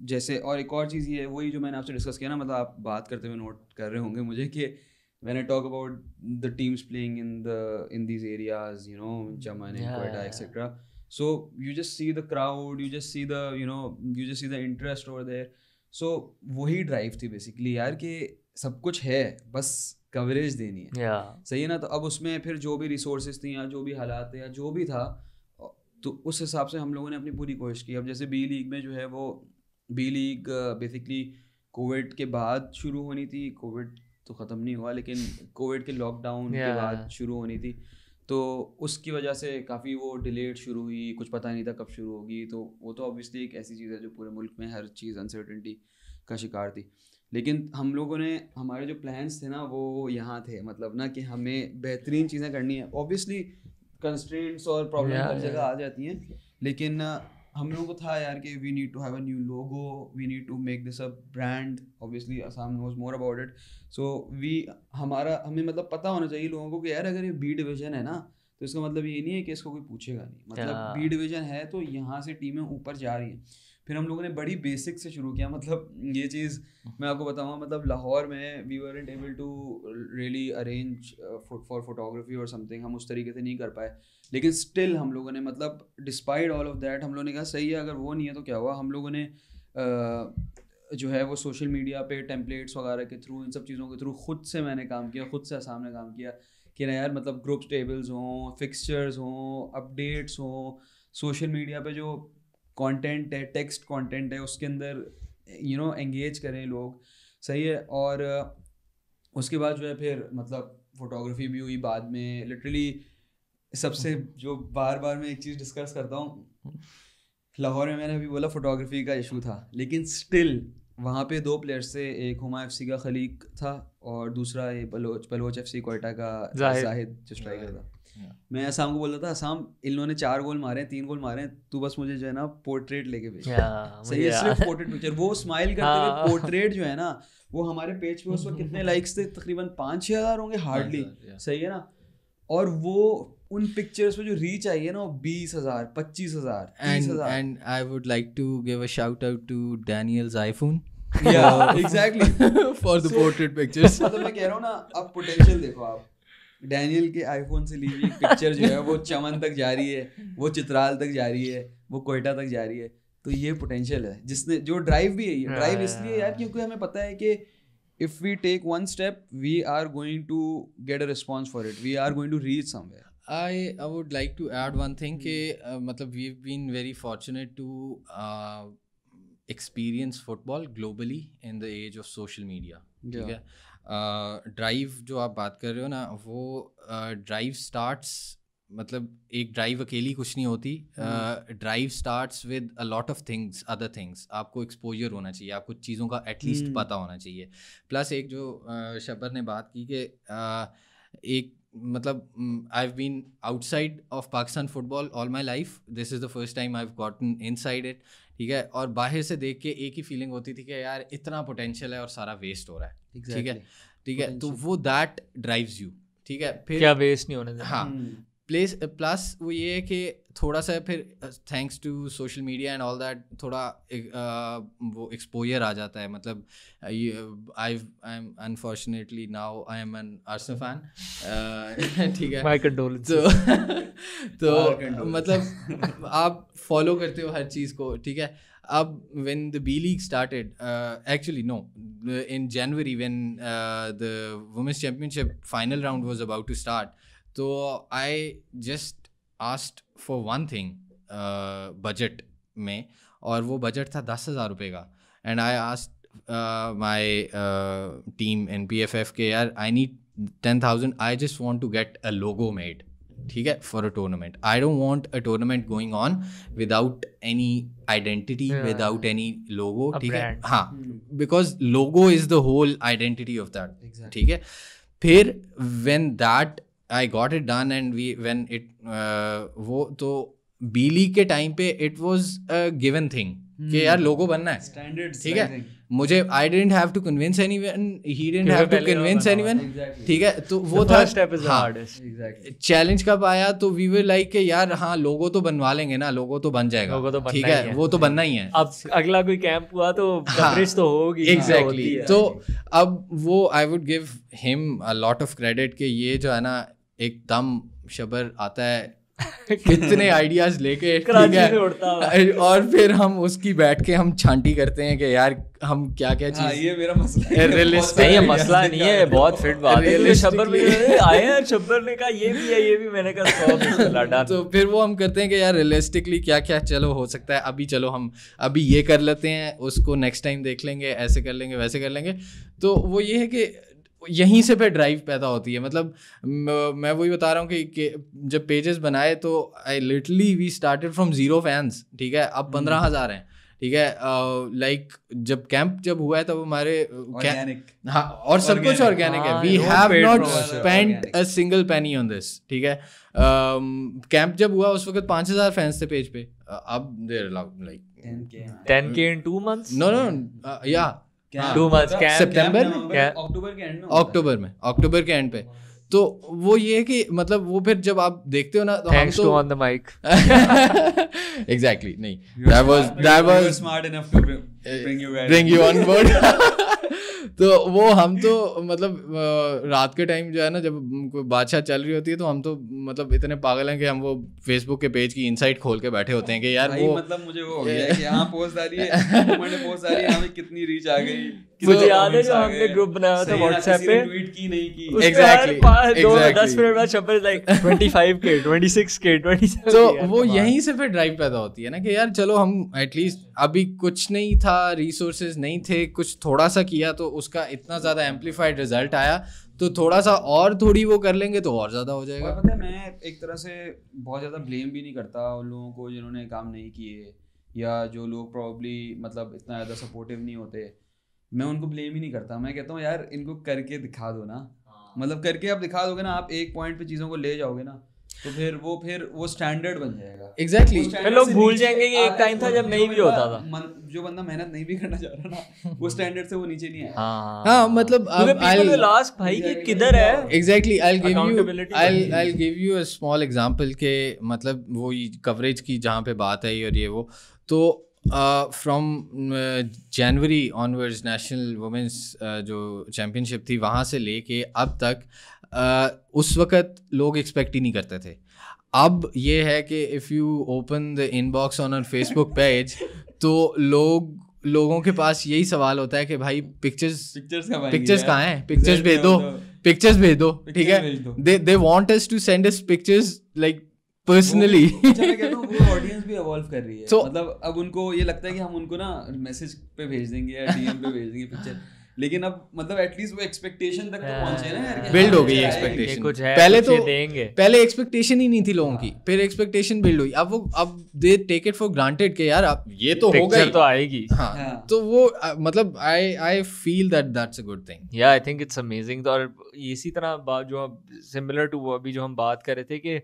जैसे और एक और चीज़ ये है, वही जो मैंने आपसे डिस्कस किया ना, मतलब आप बात करते हुए नोट कर रहे होंगे मुझे कि when I talk about the teams playing in these areas, you know, Chaman and Quetta, etc. So you just see the crowd, you just see the, you know, you just see the interest over there. So वही drive थी basically यार कि सब कुछ है, बस coverage देनी है. सही है ना. तो अब उसमें फिर जो भी रिसोर्सेज थी या जो भी हालात थे या जो भी था, तो उस हिसाब से हम लोगों ने अपनी पूरी कोशिश की. अब जैसे बी लीग में जो है वो बी लीग बेसिकली कोविड के बाद शुरू होनी थी. कोविड तो ख़त्म नहीं हुआ, लेकिन कोविड के लॉकडाउन के बाद शुरू होनी थी, तो उसकी वजह से काफ़ी वो डिलेड शुरू हुई, कुछ पता नहीं था कब शुरू होगी. तो वो तो ऑब्वियसली एक ऐसी चीज़ है जो पूरे मुल्क में हर चीज़ अनसर्टेनिटी का शिकार थी. लेकिन हम लोगों ने, हमारे जो प्लान्स थे ना वो यहाँ थे, मतलब ना कि हमें बेहतरीन चीज़ें करनी है. ऑब्वियसली कंस्ट्रेंट्स और प्रॉब्लम हर जगह आ जाती हैं, लेकिन हम लोगों को था यार कि we need to have a new logo, we need to make this a brand. Obviously Assam knows more about it. So हमें मतलब पता होना चाहिए लोगों को कि यार अगर ये बी डिवीज़न है ना, तो इसका मतलब ये नहीं है कि इसको कोई पूछेगा नहीं. मतलब बी डिवीज़न है तो यहाँ से टीमें ऊपर जा रही हैं. फिर हम लोगों ने बड़ी बेसिक से शुरू किया. मतलब ये चीज़ मैं आपको बताऊँगा, मतलब लाहौर में we weren't able to really arrange for photography और समथिंग. हम उस तरीके से नहीं कर पाए, लेकिन स्टिल हम लोगों ने, मतलब डिस्पाइट ऑल ऑफ दैट, हम लोगों ने कहा सही है, अगर वो नहीं है तो क्या हुआ. हम लोगों ने जो है वो सोशल मीडिया पे टेम्पलेट्स वगैरह के थ्रू, इन सब चीज़ों के थ्रू खुद से मैंने काम किया, खुद से सामने काम किया कि ना यार मतलब ग्रुप टेबल्स हों, फिक्सचर्स हों, अपडेट्स हों, सोशल मीडिया पे जो कंटेंट है, टेक्स्ट कंटेंट है, उसके अंदर यू नो एंगेज करें लोग. सही है. और उसके बाद जो है फिर मतलब फोटोग्राफी भी हुई बाद में. लिटरली सबसे जो बार बार मैं एक चीज़ डिस्कस करता हूँ, लाहौर में मैंने अभी बोला फोटोग्राफी का इशू था, लेकिन स्टिल वहाँ पे 2 प्लेयर्स थे. एक हुमा FC का खलीक था और दूसरा ये बलोच FC क्वेटा का जाहिद जो स्ट्राइकर था. मैं असाम को बोल रहा था, असाम इन्होंने 4 गोल मारे, 3 गोल मारे, तू बस मुझे जो है ना पोर्ट्रेट लेके भेज. सही है, सिर्फ पोर्ट्रेट पिक्चर. वो स्माइल करते हुए पोर्ट्रेट जो है ना, वो हमारे पेज पे उस वक्त कितने लाइक्स थे, तकरीबन 5-6 हज़ार होंगे हार्डली. सही है ना. और वो उन पिक्चर्स पे जो रीच आई है ना, 20,000, 25,000, 30,000. And I would like to give a shout out to Daniel's iPhone. Yeah, exactly. For the portrait pictures. मतलब मैं कह रहा हूँ ना, अब पोटेंशियल देखो आप. डैनियल के आईफोन से ली हुई पिक्चर जो है वो चमन तक जा रही है, वो चित्राल तक जा रही है, वो कोयटा तक जा रही है. तो ये पोटेंशियल है जिसने, जो ड्राइव भी है. ये ड्राइव इसलिए यार क्योंकि हमें पता है कि if we take one step, we are going to get a response for it. We are going to reach somewhere. I would like to add one thing कि मतलब we've been very fortunate to experience football globally in the age of social media. ठीक है. Drive जो आप बात कर रहे हो ना, वो ड्राइव स्टार्ट्स, मतलब एक ड्राइव अकेली कुछ नहीं होती. Drive starts with a lot of things, other things. आपको एक्सपोजर होना चाहिए, आपको चीज़ों का एटलीस्ट पता होना चाहिए. प्लस एक जो शब्बर ने बात की कि एक मतलब I have been outside of Pakistan football all my life. This is the first time I have gotten inside it. ठीक है. और बाहर से देख के एक ही फीलिंग होती थी कि यार इतना पोटेंशियल है और सारा वेस्ट हो रहा है. ठीक है. ठीक है. तो वो दैट ड्राइव्स यू. ठीक है. फिर क्या वेस्ट नहीं होने देना. हाँ. प्लस वो ये है कि थोड़ा सा फिर thanks to social media and all that थोड़ा वो एक्सपोजर आ जाता है. मतलब I am unfortunately now I am an Arsenal fan. ठीक है. My condolences. तो मतलब आप फॉलो करते हो हर चीज़ को. ठीक है. अब when the B League started, actually no, in January when the Women's Championship final round was about to start, so I just asked for one thing budget में, और वो budget था 10,000 रुपये का. And I asked my team in PFF के यार I need 10,000, I just want to get a logo made. ठीक है. For a tournament, I don't want a tournament going on without any identity, without any logo. ठीक है. हाँ, because logo is the whole identity of that. ठीक है. फिर when that I got it done and when it वो तो B league के time पे it was a given thing कि यार लोगो बनना है, स्टैंडर्ड्स, ठीक है, मुझे I didn't have to convince anyone, he didn't have to convince anyone, ठीक है, तो वो था step is the hardest. Exactly. Challenge कब आया तो वी वर लाइक कि यार हाँ लोगो तो बनवा लेंगे ना, लोगो तो बन जाएगा, लोगो तो बनना ठीक ही है, है। वो तो बनना ही है। अब अगला कोई कैंप हुआ तो कवरेज तो होगी। एग्जैक्टली, तो अब वो आई would give him a lot of credit कि ये जो है ना एकदम शबर आता है कितने आइडियाज लेके, ठीक है, और फिर हम उसकी बैठ के हम छांटी करते हैं कि यार हम क्या क्या चीज, ये मेरा मसला है। नहीं ये मसला नहीं है, बहुत फिट बात है। शब्बर में आए हैं, शब्बर ने कहा ये भी है, ये भी, मैंने कहा 100 तो फिर वो हम करते हैं कि यार रियलिस्टिकली क्या क्या चलो हो सकता है, अभी चलो हम अभी ये कर लेते हैं, उसको नेक्स्ट टाइम देख लेंगे, ऐसे कर लेंगे, वैसे कर लेंगे। तो वो ये है कि यहीं से फिर ड्राइव पैदा होती है। मतलब मैं वही बता रहा हूँ कि जब पेजेस बनाए तो I literally we started from 0 fans, ठीक है, अब 15,000 हैं, ठीक है। लाइक जब कैंप जब हुआ है तब हमारे हाँ, और सब कुछ ऑर्गेनिक है, we have not spent a single penny on this, ठीक है। कैंप जब हुआ उस वक्त 5,000 फैंस थे पेज पे, अब there like 10K in 2 months? No, या 2 months कैंप, सितंबर अक्टूबर में, अक्टूबर के एंड पे। तो वो ये है कि मतलब वो फिर जब आप देखते हो ना तो Thanks to on the mic. Exactly, नहीं, that was smart enough to bring you on board. तो वो हम तो मतलब रात के टाइम जो है ना जब कोई बादशाह चल रही होती है तो हम तो मतलब इतने पागल हैं कि हम वो फेसबुक के पेज की इनसाइट खोल के बैठे होते हैं कि यार वो मतलब मुझे वो हो गया कि यहाँ पोस्ट आ रही है, मैंने पोस्ट आ रही है, यहाँ पे कितनी रीच आ गई। मुझे याद है जो हमने ग्रुप बनाया था व्हाट्सएप पे, ट्वीट की नहीं की, Exactly. 10 मिनट बाद शब्द लाइक 25K 26K 27K। तो वो यहीं से फिर ड्राइव पैदा होती है ना कि यार चलो हम एटलीस्ट अभी कुछ नहीं था, रिसोर्सेज नहीं थे, कुछ थोड़ा सा किया तो उसका इतना ज़्यादा एम्पलीफाइड रिजल्ट आया, तो थोड़ा सा और थोड़ी वो कर लेंगे तो और ज़्यादा हो जाएगा। पता है मैं एक तरह से बहुत ज़्यादा ब्लेम भी नहीं करता उन लोगों को जिन्होंने काम नहीं किए, या जो लोग प्रॉब्ली मतलब इतना ज़्यादा सपोर्टिव नहीं होते, मैं उनको ब्लेम ही नहीं करता। मैं कहता हूँ यार इनको करके दिखा दो ना, मतलब करके आप दिखा दोगे ना, आप एक पॉइंट पे चीज़ों को ले जाओगे ना तो फिर वो स्टैंडर्ड बन जाएगा। एग्जैक्टली, फिर लोग भूल जाएंगे कि एक टाइम था जब नहीं भी होता था। जो बंदा मेहनत नहीं भी करना चाह रहा ना वो स्टैंडर्ड से वो नीचे नहीं आया। हाँ मतलब लास्ट भाई कि किधर है। Exactly, I'll give you a small example के मतलब वो कवरेज की जहाँ पे बात है और ये वो तो from January onwards national women's जो चैम्पियनशिप थी वहाँ से लेके अब तक उस वक़्त लोग एक्सपेक्ट ही नहीं करते थे। अब ये है कि if you open the inbox on our Facebook page तो लोगों के पास यही सवाल होता है कि भाई पिक्चर्स कहाँ हैं, पिक्चर्स भेज दो, ठीक है। They want us to send us pictures like personally. मैं कहता हूँ वो ऑडियंस भी इवॉल्व कर रही है, मतलब अब उनको ये लगता है कि हम उनको ना मैसेज पे भेज देंगे या डीएम पे भेज देंगे पिक्चर, लेकिन अब मतलब एटलीस्ट वो एक्सपेक्टेशन तक तो पहुंचे ना यार, बिल्ड हो गई एक्सपेक्टेशन। पहले तो पहले एक्सपेक्टेशन ही नहीं थी लोगों की, फिर एक्सपेक्टेशन बिल्ड हुई, अब they take it for granted कि यार अब ये तो होगा ही, तो आएगी। हाँ, तो वो मतलब I feel that's a good thing. या आई थिंक इट्स अमेजिंग। और इसी तरह बात जो सिमिलर टू वो अभी जो हम बात कर रहे थे कि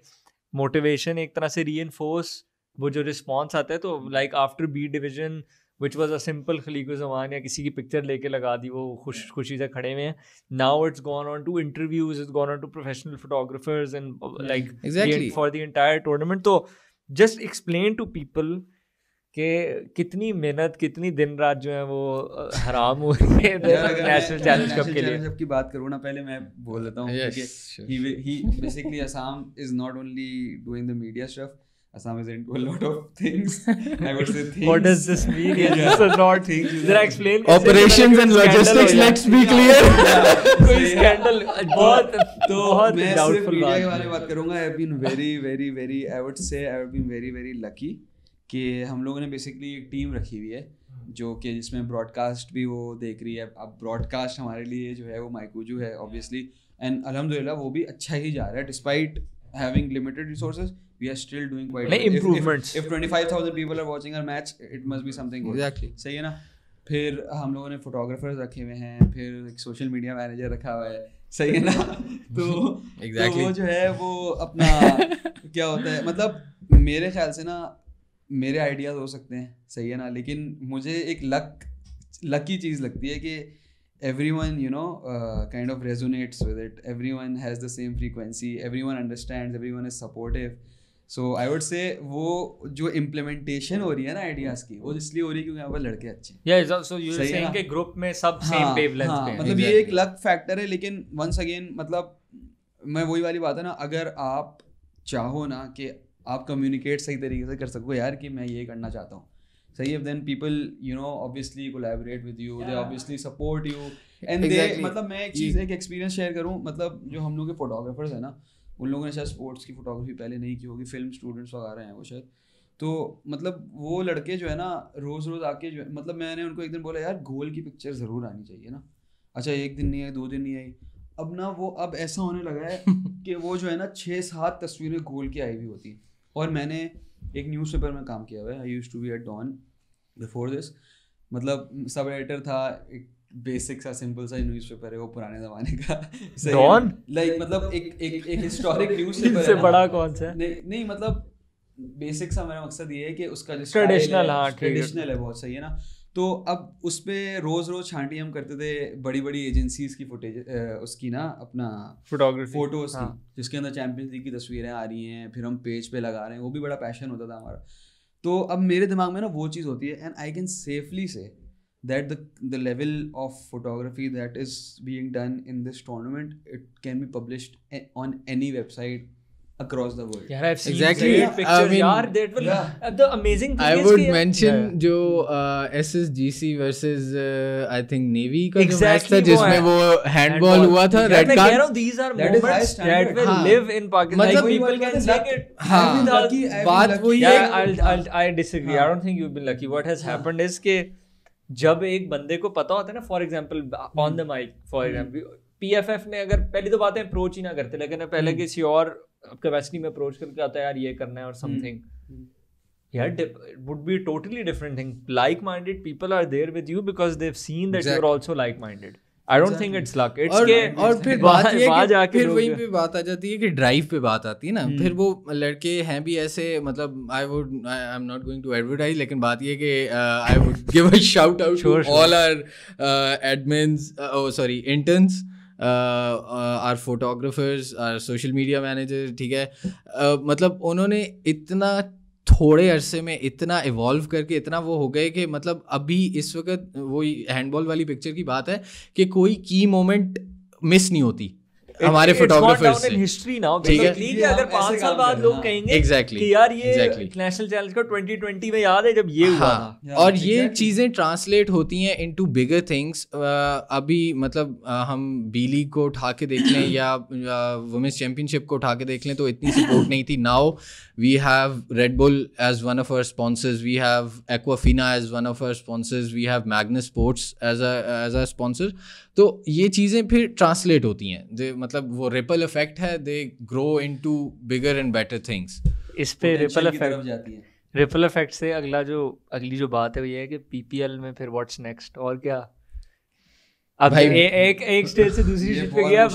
मोटिवेशन एक तरह से रीइंफोर्स, वो जो रिस्पॉन्स आता है तो like after B division which was a simple खलीको ज़मान या किसी की पिक्चर लेके लगा दी, वो खुशी से खड़े हुए हैं। Now it's gone on to interviews, it's gone on to professional photographers and like for the entire tournament. तो जस्ट एक्सप्लेन टू पीपल कि कितनी मेहनत, कितनी दिन रात जो है वो हराम हो रही है नेशनल चैलेंज कप के लिए। जब की बात करूँ ना, पहले मैं बोल देता हूँ he basically Assam is not only doing the media stuff, Assam is into a lot of things. I would say things. What does this mean? This is not things. Zara explain. Operations and logistics. Let's be clear. कोई scandal बहुत मैं सिर्फ media के बारे में बात करूँगा। I have been very I would say I have been very lucky कि हम लोगों ने बेसिकली एक टीम रखी हुई है जो कि जिसमें ब्रॉडकास्ट भी वो देख रही है। अब ब्रॉडकास्ट हमारे लिए जो है वो माइकूजू है ऑब्वियसली, एंड अल्हम्दुलिल्लाह वो भी अच्छा ही जा रहा है despite having limited resources. We are still doing quite well. Improvements. If 25,000 people are watching our match, it must be something good. Exactly. सही है ना। फिर हम लोगों ने फोटोग्राफर्स रखे हुए हैं, फिर एक सोशल मीडिया मैनेजर रखा हुआ है, सही है ना। तो वो जो है वो अपना क्या होता है, मतलब मेरे ख्याल से ना मेरे आइडियाज़ हो सकते हैं, सही है ना, लेकिन मुझे एक लकी चीज़ लगती है कि everyone kind of resonates with it, everyone has the same frequency, everyone understands, everyone is supportive. So I would say वो जो implementation हो रही है ना आइडियाज की, वो इसलिए हो रही है क्योंकि यहाँ पर लड़के अच्छे हैं. Yeah, so you were saying कि ग्रुप में सब same wavelength पे हैं. मतलब ये एक लक फैक्टर है, लेकिन once again मतलब मैं वही वाली बात है ना, अगर आप चाहो ना कि आप कम्युनिकेट सही तरीके से कर सको यार कि मैं ये करना चाहता हूँ, सही है, then people obviously collaborate with you, they obviously support you and they मतलब मैं एक एक्सपीरियंस शेयर करूँ, मतलब जो हम लोग के फोटोग्राफर्स हैं ना, उन लोगों ने शायद स्पोर्ट्स की फोटोग्राफी पहले नहीं की होगी, फिल्म स्टूडेंट्स वगैरह हैं वो शायद, तो मतलब वो लड़के जो है ना रोज़ आके जो है, मतलब मैंने उनको एक दिन बोला यार गोल की पिक्चर ज़रूर आनी चाहिए ना. अच्छा एक दिन नहीं आई, 2 दिन नहीं आई, अब ना वो अब ऐसा होने लगा है कि वो जो है ना 6-7 तस्वीरें गोल की आई हुई होती हैं. और मैंने एक न्यूज़पेपर में काम किया हुआ है, I used to be at Dawn before this, मतलब सब एडिटर था, एक बेसिक सा सिंपल सा न्यूज़पेपर है वो पुराने ज़माने का. डॉन लाइक मतलब एक हिस्टोरिक न्यूज़पेपर से बड़ा कौन सा है? नहीं मतलब बेसिक सा मेरा मकसद ये है कि उसका जो ट्रेडिशनल है बहुत सही है ना. तो अब उस पर रोज़ छांटी हम करते थे बड़ी एजेंसीज की फुटेज, उसकी ना अपना फोटोज की, जिसके अंदर चैंपियंस लीग की तस्वीरें आ रही हैं, फिर हम पेज पे लगा रहे हैं, वो भी बड़ा पैशन होता था हमारा. तो अब मेरे दिमाग में ना वो चीज़ होती है, एंड आई कैन सेफली से that the level of photography that is being done in this tournament, it can be published on any website across the world. Yeah, I've seen great pictures. I mean, that will, the amazing thing I is would mention जो SSGC versus I think Navy का जो match था जिसमें वो handball हुआ था, red card. मैं कह रहा हूँ these are moments that will live in Pakistan. Like people can say it. हाँ, बात वही है. I disagree. I don't think you've been lucky. What has happened is कि जब एक बंदे को पता होता है ना, for example on the mic, for example PFF ने अगर पहली तो बातें अप्रोच ही ना करते, लेकिन पहले किसी और कैपेसिटी में अप्रोच करके आता है यार ये करना है और समथिंग, यार would be totally different thing. Like minded people are there with you because they have seen that you are also like minded. I don't think it's luck. It's के और फिर बात ये है कि फिर वहीं पे बात आ जाती है कि ड्राइव पे बात आती है ना. फिर वो लड़के हैं भी ऐसे, मतलब I am not going to advertise, लेकिन बात ये कि I would give a shout out to all our admins, sorry interns, our photographers, our social media manager, ठीक है. मतलब उन्होंने इतना थोड़े अरसे में इतना इवॉल्व करके इतना वो हो गए कि मतलब अभी इस वक्त वो हैंडबॉल वाली पिक्चर की बात है कि कोई की मोमेंट मिस नहीं होती हमारे फोटोग्राफर्स से. हिस्ट्री नाउ बेसिकली कि अगर 5 साल बाद लोग कहेंगे कि यार ये नेशनल चैलेंज का 2020 में याद है जब ये हुआ था. और ये चीजें ट्रांसलेट होती हैं इनटू बिगर थिंग्स. अभी मतलब हम बी लीग को उठा के देख लें या वुमेन्स चैंपियनशिप को उठा के देख लें तो इतनी सपोर्ट नहीं थी. Now we have Red Bull as one of our sponsors, we have Aquafina as one of our sponsors, we have Magnus Sports as a sponsor. तो ये चीज़ें फिर ट्रांसलेट होती हैं, मतलब वो रिपल इफेक्ट है, they grow into bigger and better things. इस पे रिपल इफेक्ट से अगली जो बात है वो ये है कि PPL में फिर व्हाट्स नेक्स्ट और क्या. अब एक स्टेज से दूसरी स्टेज पे गया.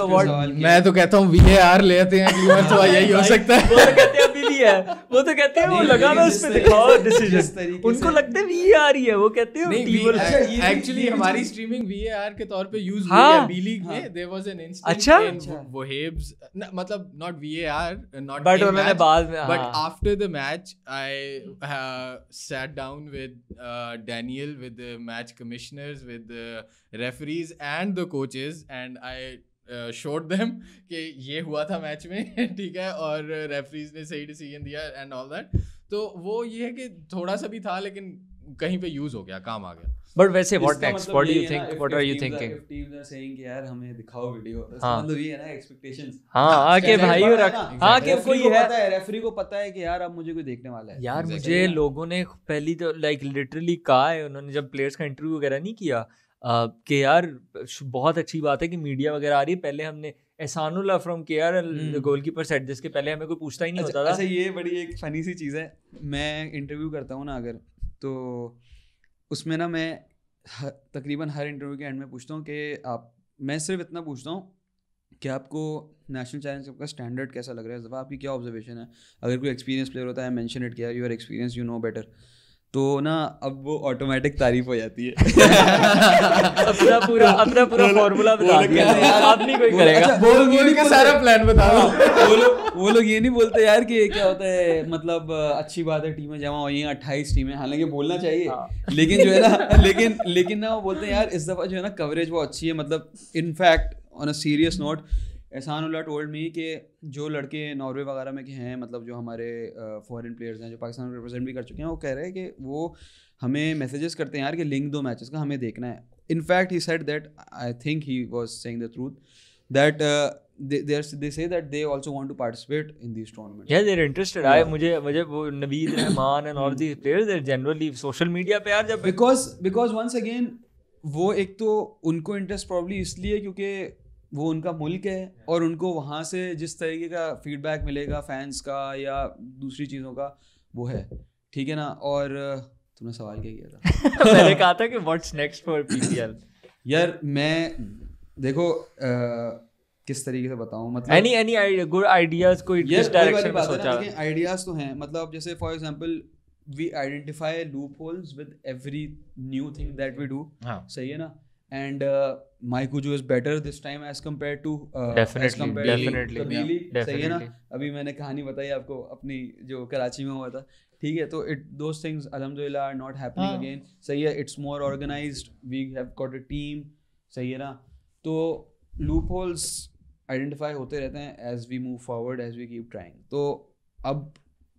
मैं तो कहता हूँ VAR लेते हैं अगली बार, तो यही हो सकता है. वो तो कहते हैं अभी भी है, वो तो कहते हैं वो लगा ना उस पे दिखाओ डिसीजन, उनको लगता है VAR ही है, वो कहते हैं एक्चुअली हमारी स्ट्रीमिंग VAR के तौर पे यूज हुई है बी लीग में. There was an instance in वोहेब्स, मतलब नॉट VAR, नॉट बट उन्होंने बाद में, but after the match I sat down with Daniel, with the match commissioners, with the referees and the coaches, and I showed them कि ये हुआ था match में, ठीक है, और रेफरीज ने सही डिसीजन दिया एंड ऑल दैट. तो वो ये है कि थोड़ा सा भी था लेकिन कहीं पे यूज हो गया, काम आ गया. बट वैसे what next, what do you think, what are you thinking? If teams are saying कि यार हमें दिखाओ वीडियो, मतलब ये है ना एक्सपेक्टेशंस. हां आके भाई रख, हां कि कोई है, पता है रेफरी को पता है कि यार अब मुझे कोई देखने वाला है. यार मुझे लोगों ने पहली तो लाइक लिटरली कहा है, उन्होंने जब प्लेयर्स का इंटरव्यू वगैरह नहीं किया कि यार बहुत अच्छी बात है कि मीडिया वगैरह आ रही है. पहले हमने Ehsanullah from KR goalkeeper set, जिसके पहले हमें कोई पूछता ही नहीं होता था. अच्छा ये बड़ी एक फनी सी चीज़ है, मैं इंटरव्यू करता हूँ ना अगर, तो उसमें ना मैं तकरीबन हर इंटरव्यू के एंड में पूछता हूँ कि मैं सिर्फ इतना पूछता हूँ कि आपको नेशनल चैलेंज कप का स्टैंडर्ड कैसा लग रहा है, आपकी क्या ऑब्जर्वेशन है? अगर कोई एक्सपीरियंस प्लेयर होता है, मेंशन इट किया, your experience, you know better, तो ना अब वो ऑटोमेटिक तारीफ हो जाती है। अपना पूरा फॉर्मूला बता दिया यार, अब नहीं कोई करेगा। बोल के सारा प्लान बता दो। वो लोग ये नहीं बोलते यार कि क्या होता है, मतलब अच्छी बात है टीमें जमा हुई हैं, 28 टीमें, हालांकि बोलना चाहिए, लेकिन जो है ना लेकिन ना वो बोलते हैं यार इस दफ़ा जो है ना कवरेज वो अच्छी है। मतलब in fact on a serious note, Ehsanullah told me कि जो लड़के नॉर्वे वगैरह में के हैं, मतलब जो हमारे फॉरेन प्लेयर्स हैं जो पाकिस्तान को रिप्रेजेंट भी कर चुके हैं, वो कह रहे हैं कि वो हमें मैसेजेस करते हैं यार कि लिंक दो मैचेस का, हमें देखना है। In fact he said that, I think he was saying the truth, that they say that they also want to participate in these tournaments. Yeah, they're interested. मुझे वो Naveed Rahman and all these players, they're generally social media पे यार, जब because once again वो एक तो उनको interest probably इसलिए क्योंकि वो उनका मुल्क है और उनको वहाँ से जिस तरीके का फीडबैक मिलेगा फैंस का या दूसरी चीज़ों का वो है, ठीक है ना। और तुमने सवाल क्या किया था? मैंने कहा था कि व्हाट्स नेक्स्ट फॉर पीपीएल। यार मैं देखो किस तरीके से बताऊँ, मतलब एनी गुड आइडियाज, कोई किस डायरेक्शन में सोचा है? आइडियाज तो हैं, मतलब जैसे for example we identify loopholes with every new thing that we do. सही है ना? And Maikuju is better this time as compared to definitely. सही है ना? अभी मैंने कहानी बताई आपको अपनी जो कराची में हुआ था, ठीक है, तो those things alhamdulillah are not happening again. सही है, it's more organized, we have got a team, सही है ना? तो loopholes identify होते रहते हैं as we move forward, as we keep trying. तो अब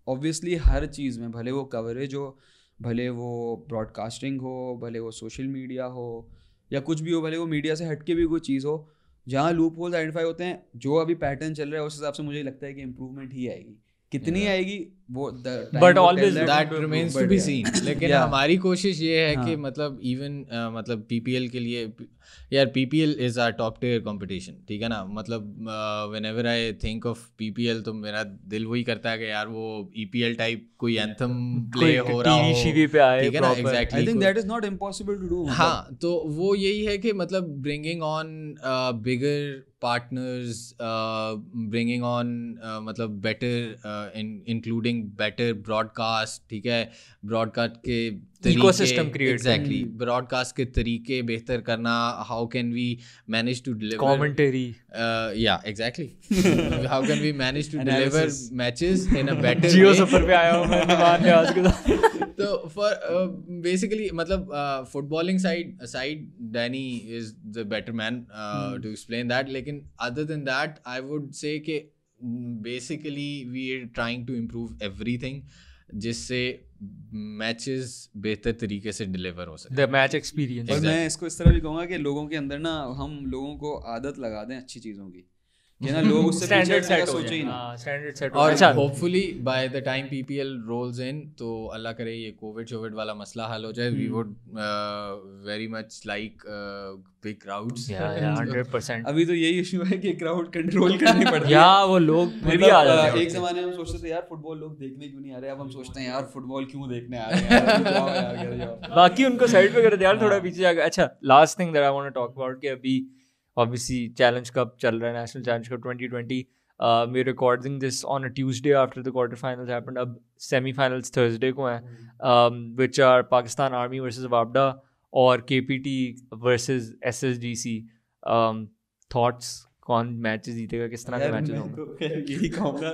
ऑब्वियसली हर चीज़ में, भले वो कवरेज हो, भले वो ब्रॉडकास्टिंग हो, भले वो सोशल मीडिया हो या कुछ भी हो, भले वो मीडिया से हटके भी कोई चीज़ हो, जहाँ लूप होल्स आइडेंटिफाई होते हैं, जो अभी पैटर्न चल रहा है उस हिसाब से मुझे लगता है कि इम्प्रूवमेंट ही आएगी। कितनी आएगी वो but always that remains to be seen. लेकिन हमारी कोशिश ये है कि मतलब इवन मतलब पीपीएल के लिए यार, PPL is our top tier competition, ठीक है ना। मतलब whenever I think of PPL तो मेरा दिल वही करता है कि यार वो ईपीएल टाइप कोई एंथम प्ले हो रहा हो, टीवी पे आए, ठीक है ना। Exactly, I think that is not impossible to do. हाँ, तो वो यही है कि मतलब bringing on bigger partners, bringing on मतलब better including better broadcast, ठीक है, broadcast के ecosystem create, exactly, broadcast के तरीके बेहतर करना, how can we manage to deliver commentary, yeah exactly, how can we manage to deliver matches in a better Jio way. Super पे आया हूँ मैं निवान ने आज के साथ। तो for basically मतलब footballing side Danny is the better man to explain that, लेकिन other than that I would say कि basically we are trying to improve everything जिससे मैचेस बेहतर तरीके से डिलीवर हो सके, the match experience। और मैं इसको इस तरह भी कहूँगा कि लोगों के अंदर ना, हम लोगों को आदत लगा दें अच्छी चीज़ों की, कि ना लोग उससे स्टैंडर्ड सेट हो सोचे ही ना, स्टैंडर्ड सेट। और hopefully by the time PPL rolls in, तो अल्लाह करे ये कोविड वाला मसला हल हो जाए, we would very much like big crowds. 100%। अभी तो यही इशू है कि क्राउड कंट्रोल करनी पड़ती है, या वो लोग फिर भी आ जाते हैं। एक ज़माने में हम सोचते थे यार फुटबॉल लोग देखने क्यों नहीं आ रहे, अब हम सोचते हैं यार फुटबॉल क्यों देखने आ रहे हैं। बाकी उनको साइड पे कर दे यार, थोड़ा पीछे जाकर। अच्छा, last thing that I want to talk about कि अभी obviously challenge cup चल रहा है, national challenge cup 2020, we're recording this on a Tuesday after the quarterfinals happened. अब semi-finals Thursday को हैं, which are Pakistan Army versus Wabda और KPT versus SSGC. Thoughts, कौन मैचेस जीतेगा, किस तरह के मैचेस होंगे? यही कहूँगा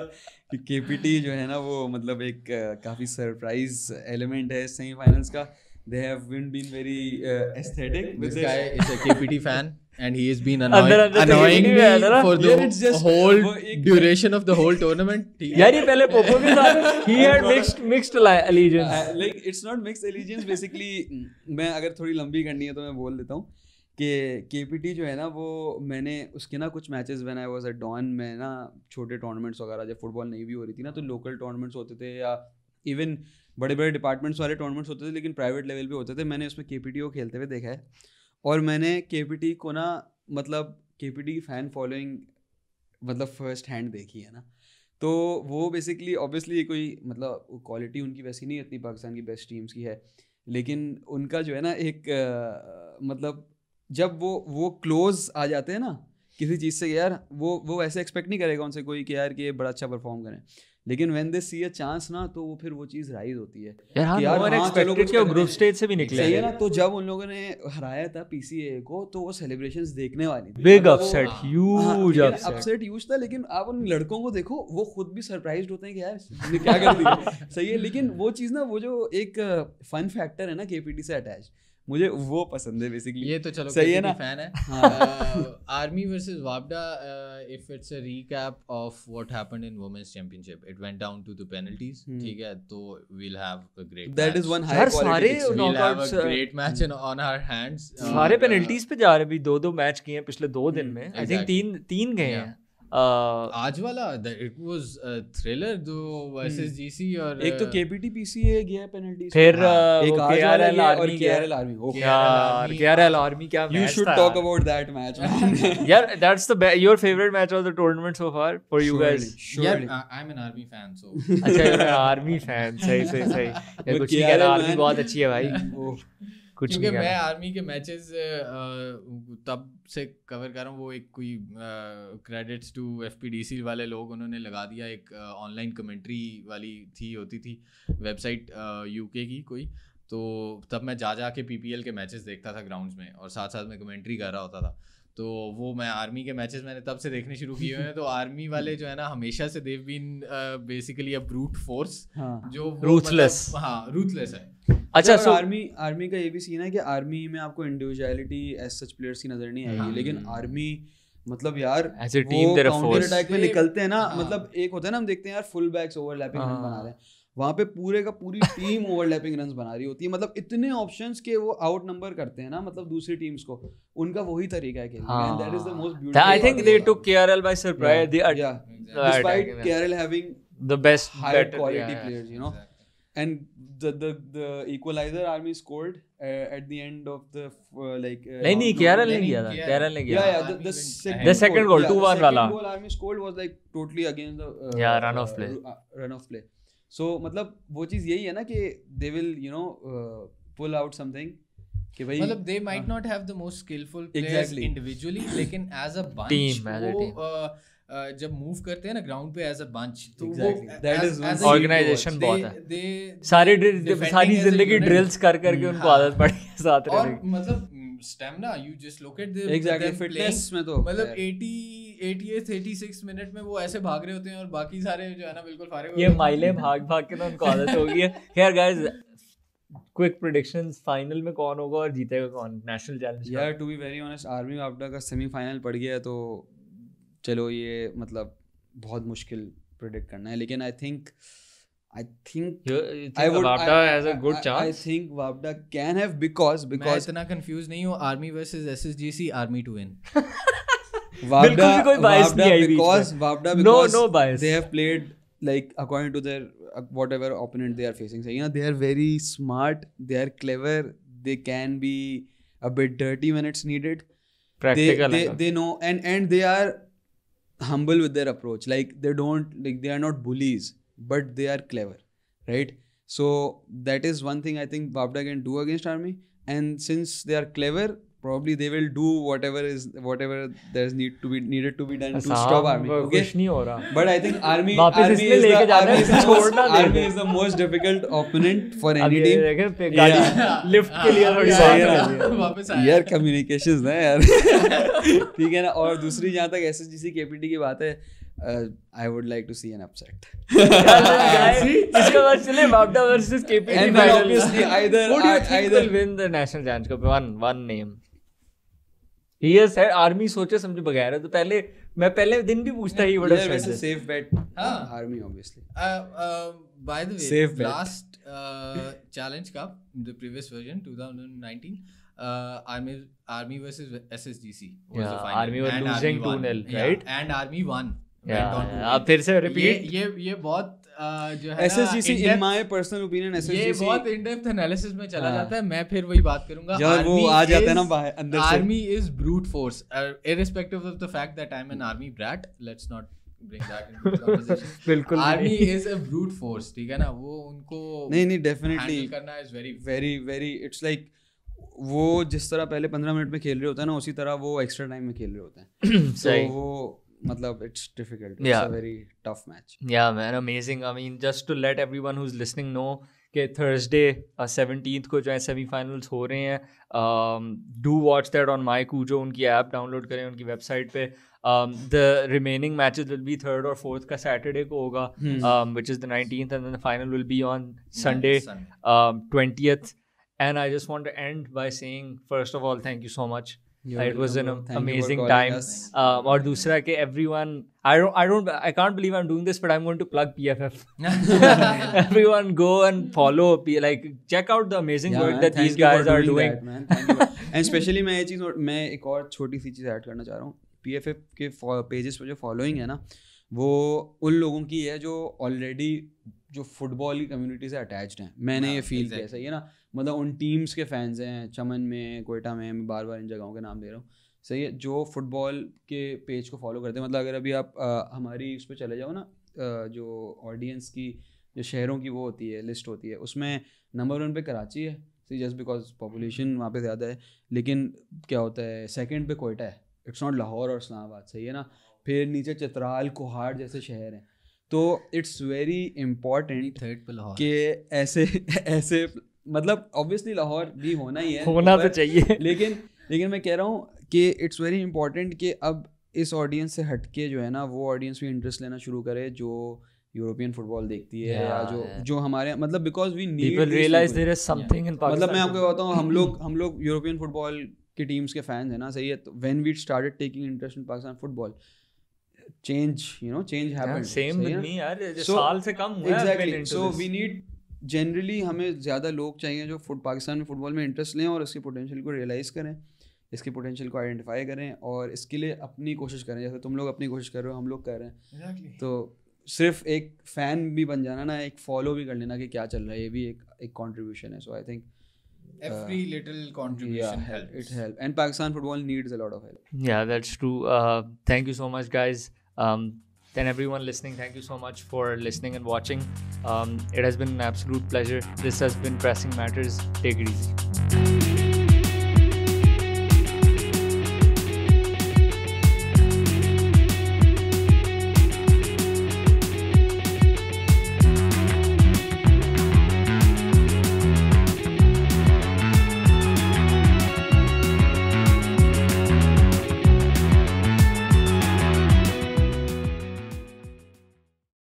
कि KPT जो है ना वो मतलब एक काफ़ी सरप्राइज एलिमेंट है सेमीफाइनल्स का। They have been very aesthetic. This guy is a KPT fan and he has been annoying me for the whole duration of the whole tournament. यार ये पहले पोपो के साथ he had mixed allegiance. Like it's not mixed allegiance basically. मैं अगर थोड़ी लंबी करनी है तो मैं बोल देता हूँ कि KPT जो है ना वो मैंने उसके ना कुछ matches when I was at Dawn में ना, छोटे टूर्नामेंट्स वगैरह जब फुटबॉल नहीं भी हो रही थी ना, तो लोकल टूर्नामेंट्स होते थे या इवन बड़े बड़े डिपार्टमेंट्स वाले टूर्नामेंट्स होते थे, लेकिन प्राइवेट लेवल पे होते थे। मैंने उसमें KPT को खेलते हुए देखा है और मैंने KPT को ना मतलब KPT की फ़ैन फॉलोइंग मतलब फर्स्ट हैंड देखी है ना, तो वो बेसिकली ऑब्वियसली कोई मतलब क्वालिटी उनकी वैसी नहीं इतनी पाकिस्तान की बेस्ट टीम्स की है, लेकिन उनका जो है ना एक मतलब जब वो क्लोज आ जाते हैं ना किसी चीज़ से यार वो ऐसे एक्सपेक्ट नहीं करेगा उनसे कोई कि यार कि ये बड़ा अच्छा परफॉर्म करें, लेकिन when they C a chance ना तो वो फिर वो चीज़ राइज होती है यार नो वन एक्सपेक्टेड कि वो ग्रुप स्टेज से भी निकले, सही है ना। तो जब उन लोगों ने हराया था PCA को तो वो सेलिब्रेशंस देखने वाली थी, big upset, huge upset huge था। लेकिन आप उन लड़कों को देखो, वो खुद भी सरप्राइज्ड होते हैं कि यार इसने क्या कर दिया। सही है, लेकिन वो चीज़ ना, वो जो एक फन फैक्टर है ना KPT से अटैच, मुझे वो पसंद है बेसिकली। ये तो चलो सही है ना, फैन है। आर्मी वर्सेस वापडा, if it's a recap of what happened in women's championship, it went down to the penalties, ठीक है, तो we will have a great, that is one high quality, we will have a great match on our hands. सारे penalties पे जा रहे, भी 2-2 match किए हैं पिछले 2 दिन में, आई थिंक 3 गए हैं। आज वाला इट वाज थ्रिलर, दो SSGC और एक तो KPT PCA गया पेनल्टीज, फिर एक KRL और KRL आर्मी। यार KRL आर्मी क्या मैच था, you should talk about that match, man. यार that's the your favorite match of the tournament so far for you guys? Surely. I'm an army fan, so अच्छा you're an army fan, सही यार, कुछ नहीं कहना, army बहुत अच्छी है भाई, कुछ क्योंकि नहीं मैं कहना। आर्मी के मैचेस तब से कवर कर रहा हूँ, वो एक कोई क्रेडिट्स टू FPDC वाले लोग, उन्होंने लगा दिया एक ऑनलाइन कमेंट्री वाली होती थी वेबसाइट UK की कोई, तो तब मैं जा के PPL के मैचेस देखता था ग्राउंड्स में, और साथ साथ में कमेंट्री कर रहा होता था। तो वो मैं आर्मी के मैचेस मैंने तब से देखने शुरू किए हुए हैं। तो आर्मी वाले जो है ना, हमेशा से they've been basically a brute force, जो रूथलेस, हाँ रूथलेस है। अच्छा, सो आर्मी का ये भी सीन है कि आर्मी में आपको इंडिविजुअलिटी एज सच प्लेयर्स की नजर नहीं आएगी, लेकिन आर्मी मतलब यार as a team their counter attack में निकलते हैं ना, मतलब एक होता है ना, हम देखते हैं यार फुल बैक्स ओवरलैपिंग रन बना रहे हैं, वहाँ पे पूरे का पूरी टीम ओवरलैपिंग रन्स बना रही होती है, मतलब इतने ऑप्शंस के वो आउट नंबर करते हैं ना, मतलब दूसरी टीम्स को, उनका वही तरीका है खेलने का, and that is the most beautiful. I think they took KRL by surprise, despite KRL having the best high quality players, you know, and the equalizer army scored at the end of the नहीं KRL नहीं गया था, KRL नहीं गया, yeah the second goal 2-1 वाला goal army scored was like totally against the run of play. So मतलब वो चीज यही है ना कि they will you know pull out something कि भाई, मतलब they might not have the most skillful players individually, लेकिन as a bunch team, जब मूव करते हैं ना ग्राउंड पे एज अ बंच, तो वो ऑर्गेनाइजेशन बहुत है, सारी जिंदगी ड्रिल्स कर करके उनको आदत पड़ गई साथ रहने की, और मतलब stamina, you just look at there exactly fitness में तो मतलब 86 मिनट में वो ऐसे भाग रहे होते हैं, और बाकी सारे जो है ना बिल्कुल फारिग, ये माइलें भाग के ना उनको आदत हो गई है। खैर गाइस, क्विक प्रेडिक्शंस, फाइनल में कौन होगा और जीतेगा कौन नेशनल चैलेंज? यार to be very honest, army वापडा का सेमीफाइनल पड़ गया है, तो चलो ये मतलब बहुत मुश्किल प्रेडिक्ट करना है, लेकिन I think Wapda has a good chance. I think Wapda can have because मैं इतना कंफ्यूज नहीं हूँ, army versus SSGC, army to win. बिल्कुल भी कोई bias नहीं आई बीच में। Wapda No because bias. they have played like according to their whatever opponent they are facing. So, you know, they are very smart, they are clever, they can be a bit dirty when it's needed. Practical. They know, and they are humble with their approach. Like they are not bullies, but they are clever, right? So that is one thing I think Wapda can do against Army, and since they are clever, probably they will do whatever there's needed to be done to stop Army. Okay, कुछ नहीं हो रहा, but I think Army is the most difficult opponent for any team. Lift के लिए थोड़ी वापस यार communications ना यार ठीक है ना। और दूसरी जहाँ तक SSGC KPT की बात है, I would like to see an upset. इसका बाद चले Wapda versus KPT And final. obviously Who do you think will win the national challenge cup? One name. He has said Army सोचे समझे बगैर है, तो मैं पहले दिन भी पूछता ही बड़ा safe bet. Army obviously. By the way, Safe bet. last challenge cup, the previous version 2019, Army versus SSGC was the final. Army were losing 2-0, right? And Army won. अब फिर से रिपीट, ये बहुत जो है SSGC in my personal opinion SSGC ये बहुत in depth analysis में चला जाता है। मैं फिर वही बात करूंगा, यार वो आ जाता है ना बाहर अंदर से। Army is brute force, irrespective of the fact that I'm an army brat. Let's not bring that into the conversation. बिल्कुल Army is a brute force, ठीक है ना, वो उनको नहीं definitely handle करना is very very it's like वो जिस तरह पहले 15 मिनट में खेल रहे होते हैं ना, उसी तरह वो एक्स्ट्रा टाइम में खेल रहे होते हैं. तो वो मतलब it's difficult. It's a very tough match. Yeah, man, amazing. I mean, just to let everyone who's listening know कि Thursday 17th को जो है semi-finals हो रहे हैं. Do watch that on MyCujo. उनकी ऐप डाउनलोड करें उनकी वेबसाइट पे. The remaining matches will be 3rd or 4th का Saturday को होगा, which is the 19th, and then the final will be on Sunday 20th. And I just want to end by saying, first of all, thank you so much. It was an amazing time. और दूसरा कि everyone, I can't believe I'm doing this, but I'm going to plug PFF. Everyone go and follow, like check out the amazing work that these guys are doing. And especially मैं एक और छोटी सी चीज़ add करना चाह रहा हूँ. PFF के pages पे जो फॉलोइंग है ना, वो उन लोगों की है जो ऑलरेडी जो फुटबॉल की कम्युनिटी से अटैच्ड हैं. मैंने ये फील किया, सही है ना. मतलब उन टीम्स के फैंस हैं, चमन में, कोयटा में, मैं बार बार इन जगहों के नाम दे रहा हूँ, सही है, जो फुटबॉल के पेज को फॉलो करते हैं. मतलब अगर अभी आप हमारी उस पर चले जाओ ना, जो ऑडियंस की जो शहरों की वो होती है, लिस्ट होती है, उसमें नंबर 1 पे कराची है, सही, जस्ट बिकॉज पॉपुलेशन वहाँ पे ज़्यादा है. लेकिन क्या होता है, सेकंड पे कोयटा है. इट्स नॉट लाहौर और इस्लामाबाद, सही है ना. फिर नीचे चित्राल, कोहाड़ जैसे शहर हैं. तो इट्स वेरी इम्पॉर्टेंट कि ऐसे मतलब ऑब्वियसली लाहौर भी होना ही है, होना तो चाहिए, लेकिन मैं कह रहा हूँ कि इट्स वेरी इंपॉर्टेंट कि अब इस ऑडियंस से हटके जो है ना, वो ऑडियंस भी इंटरेस्ट लेना शुरू करे जो यूरोपियन फुटबॉल देखती है, या जो हमारे मतलब because we need people realize there is something in Pakistan. मतलब मैं आपको बताता हूँ, हम लोग यूरोपियन फुटबॉल की टीम्स के फैंस हैं ना, सही है. तो when we started taking interest in Pakistan football, change happened. Same with me यार, साल से कम हुआ है. Exactly. So we need generally, हमें ज़्यादा लोग चाहिए जो पाकिस्तान में फुटबॉल में इंटरेस्ट लें और इसकी पोटेंशियल को रियलाइज़ करें, इसकी पोटेंशियल को आइडेंटिफाई करें और इसके लिए अपनी कोशिश करें. जैसे तुम लोग अपनी कोशिश कर रहे हो, हम लोग कर रहे हैं. Exactly. तो सिर्फ एक फ़ैन भी बन जाना ना, एक फॉलो भी कर लेना कि क्या चल रहा है, ये भी एक कॉन्ट्रीब्यूशन है. So I think every little contribution helps. It helps, and Pakistan football needs a lot of help. Yeah, that's true. Thank you so much, guys. Then everyone listening, thank you so much for listening and watching. It has been an absolute pleasure. This has been Pressing Matters. Take it easy.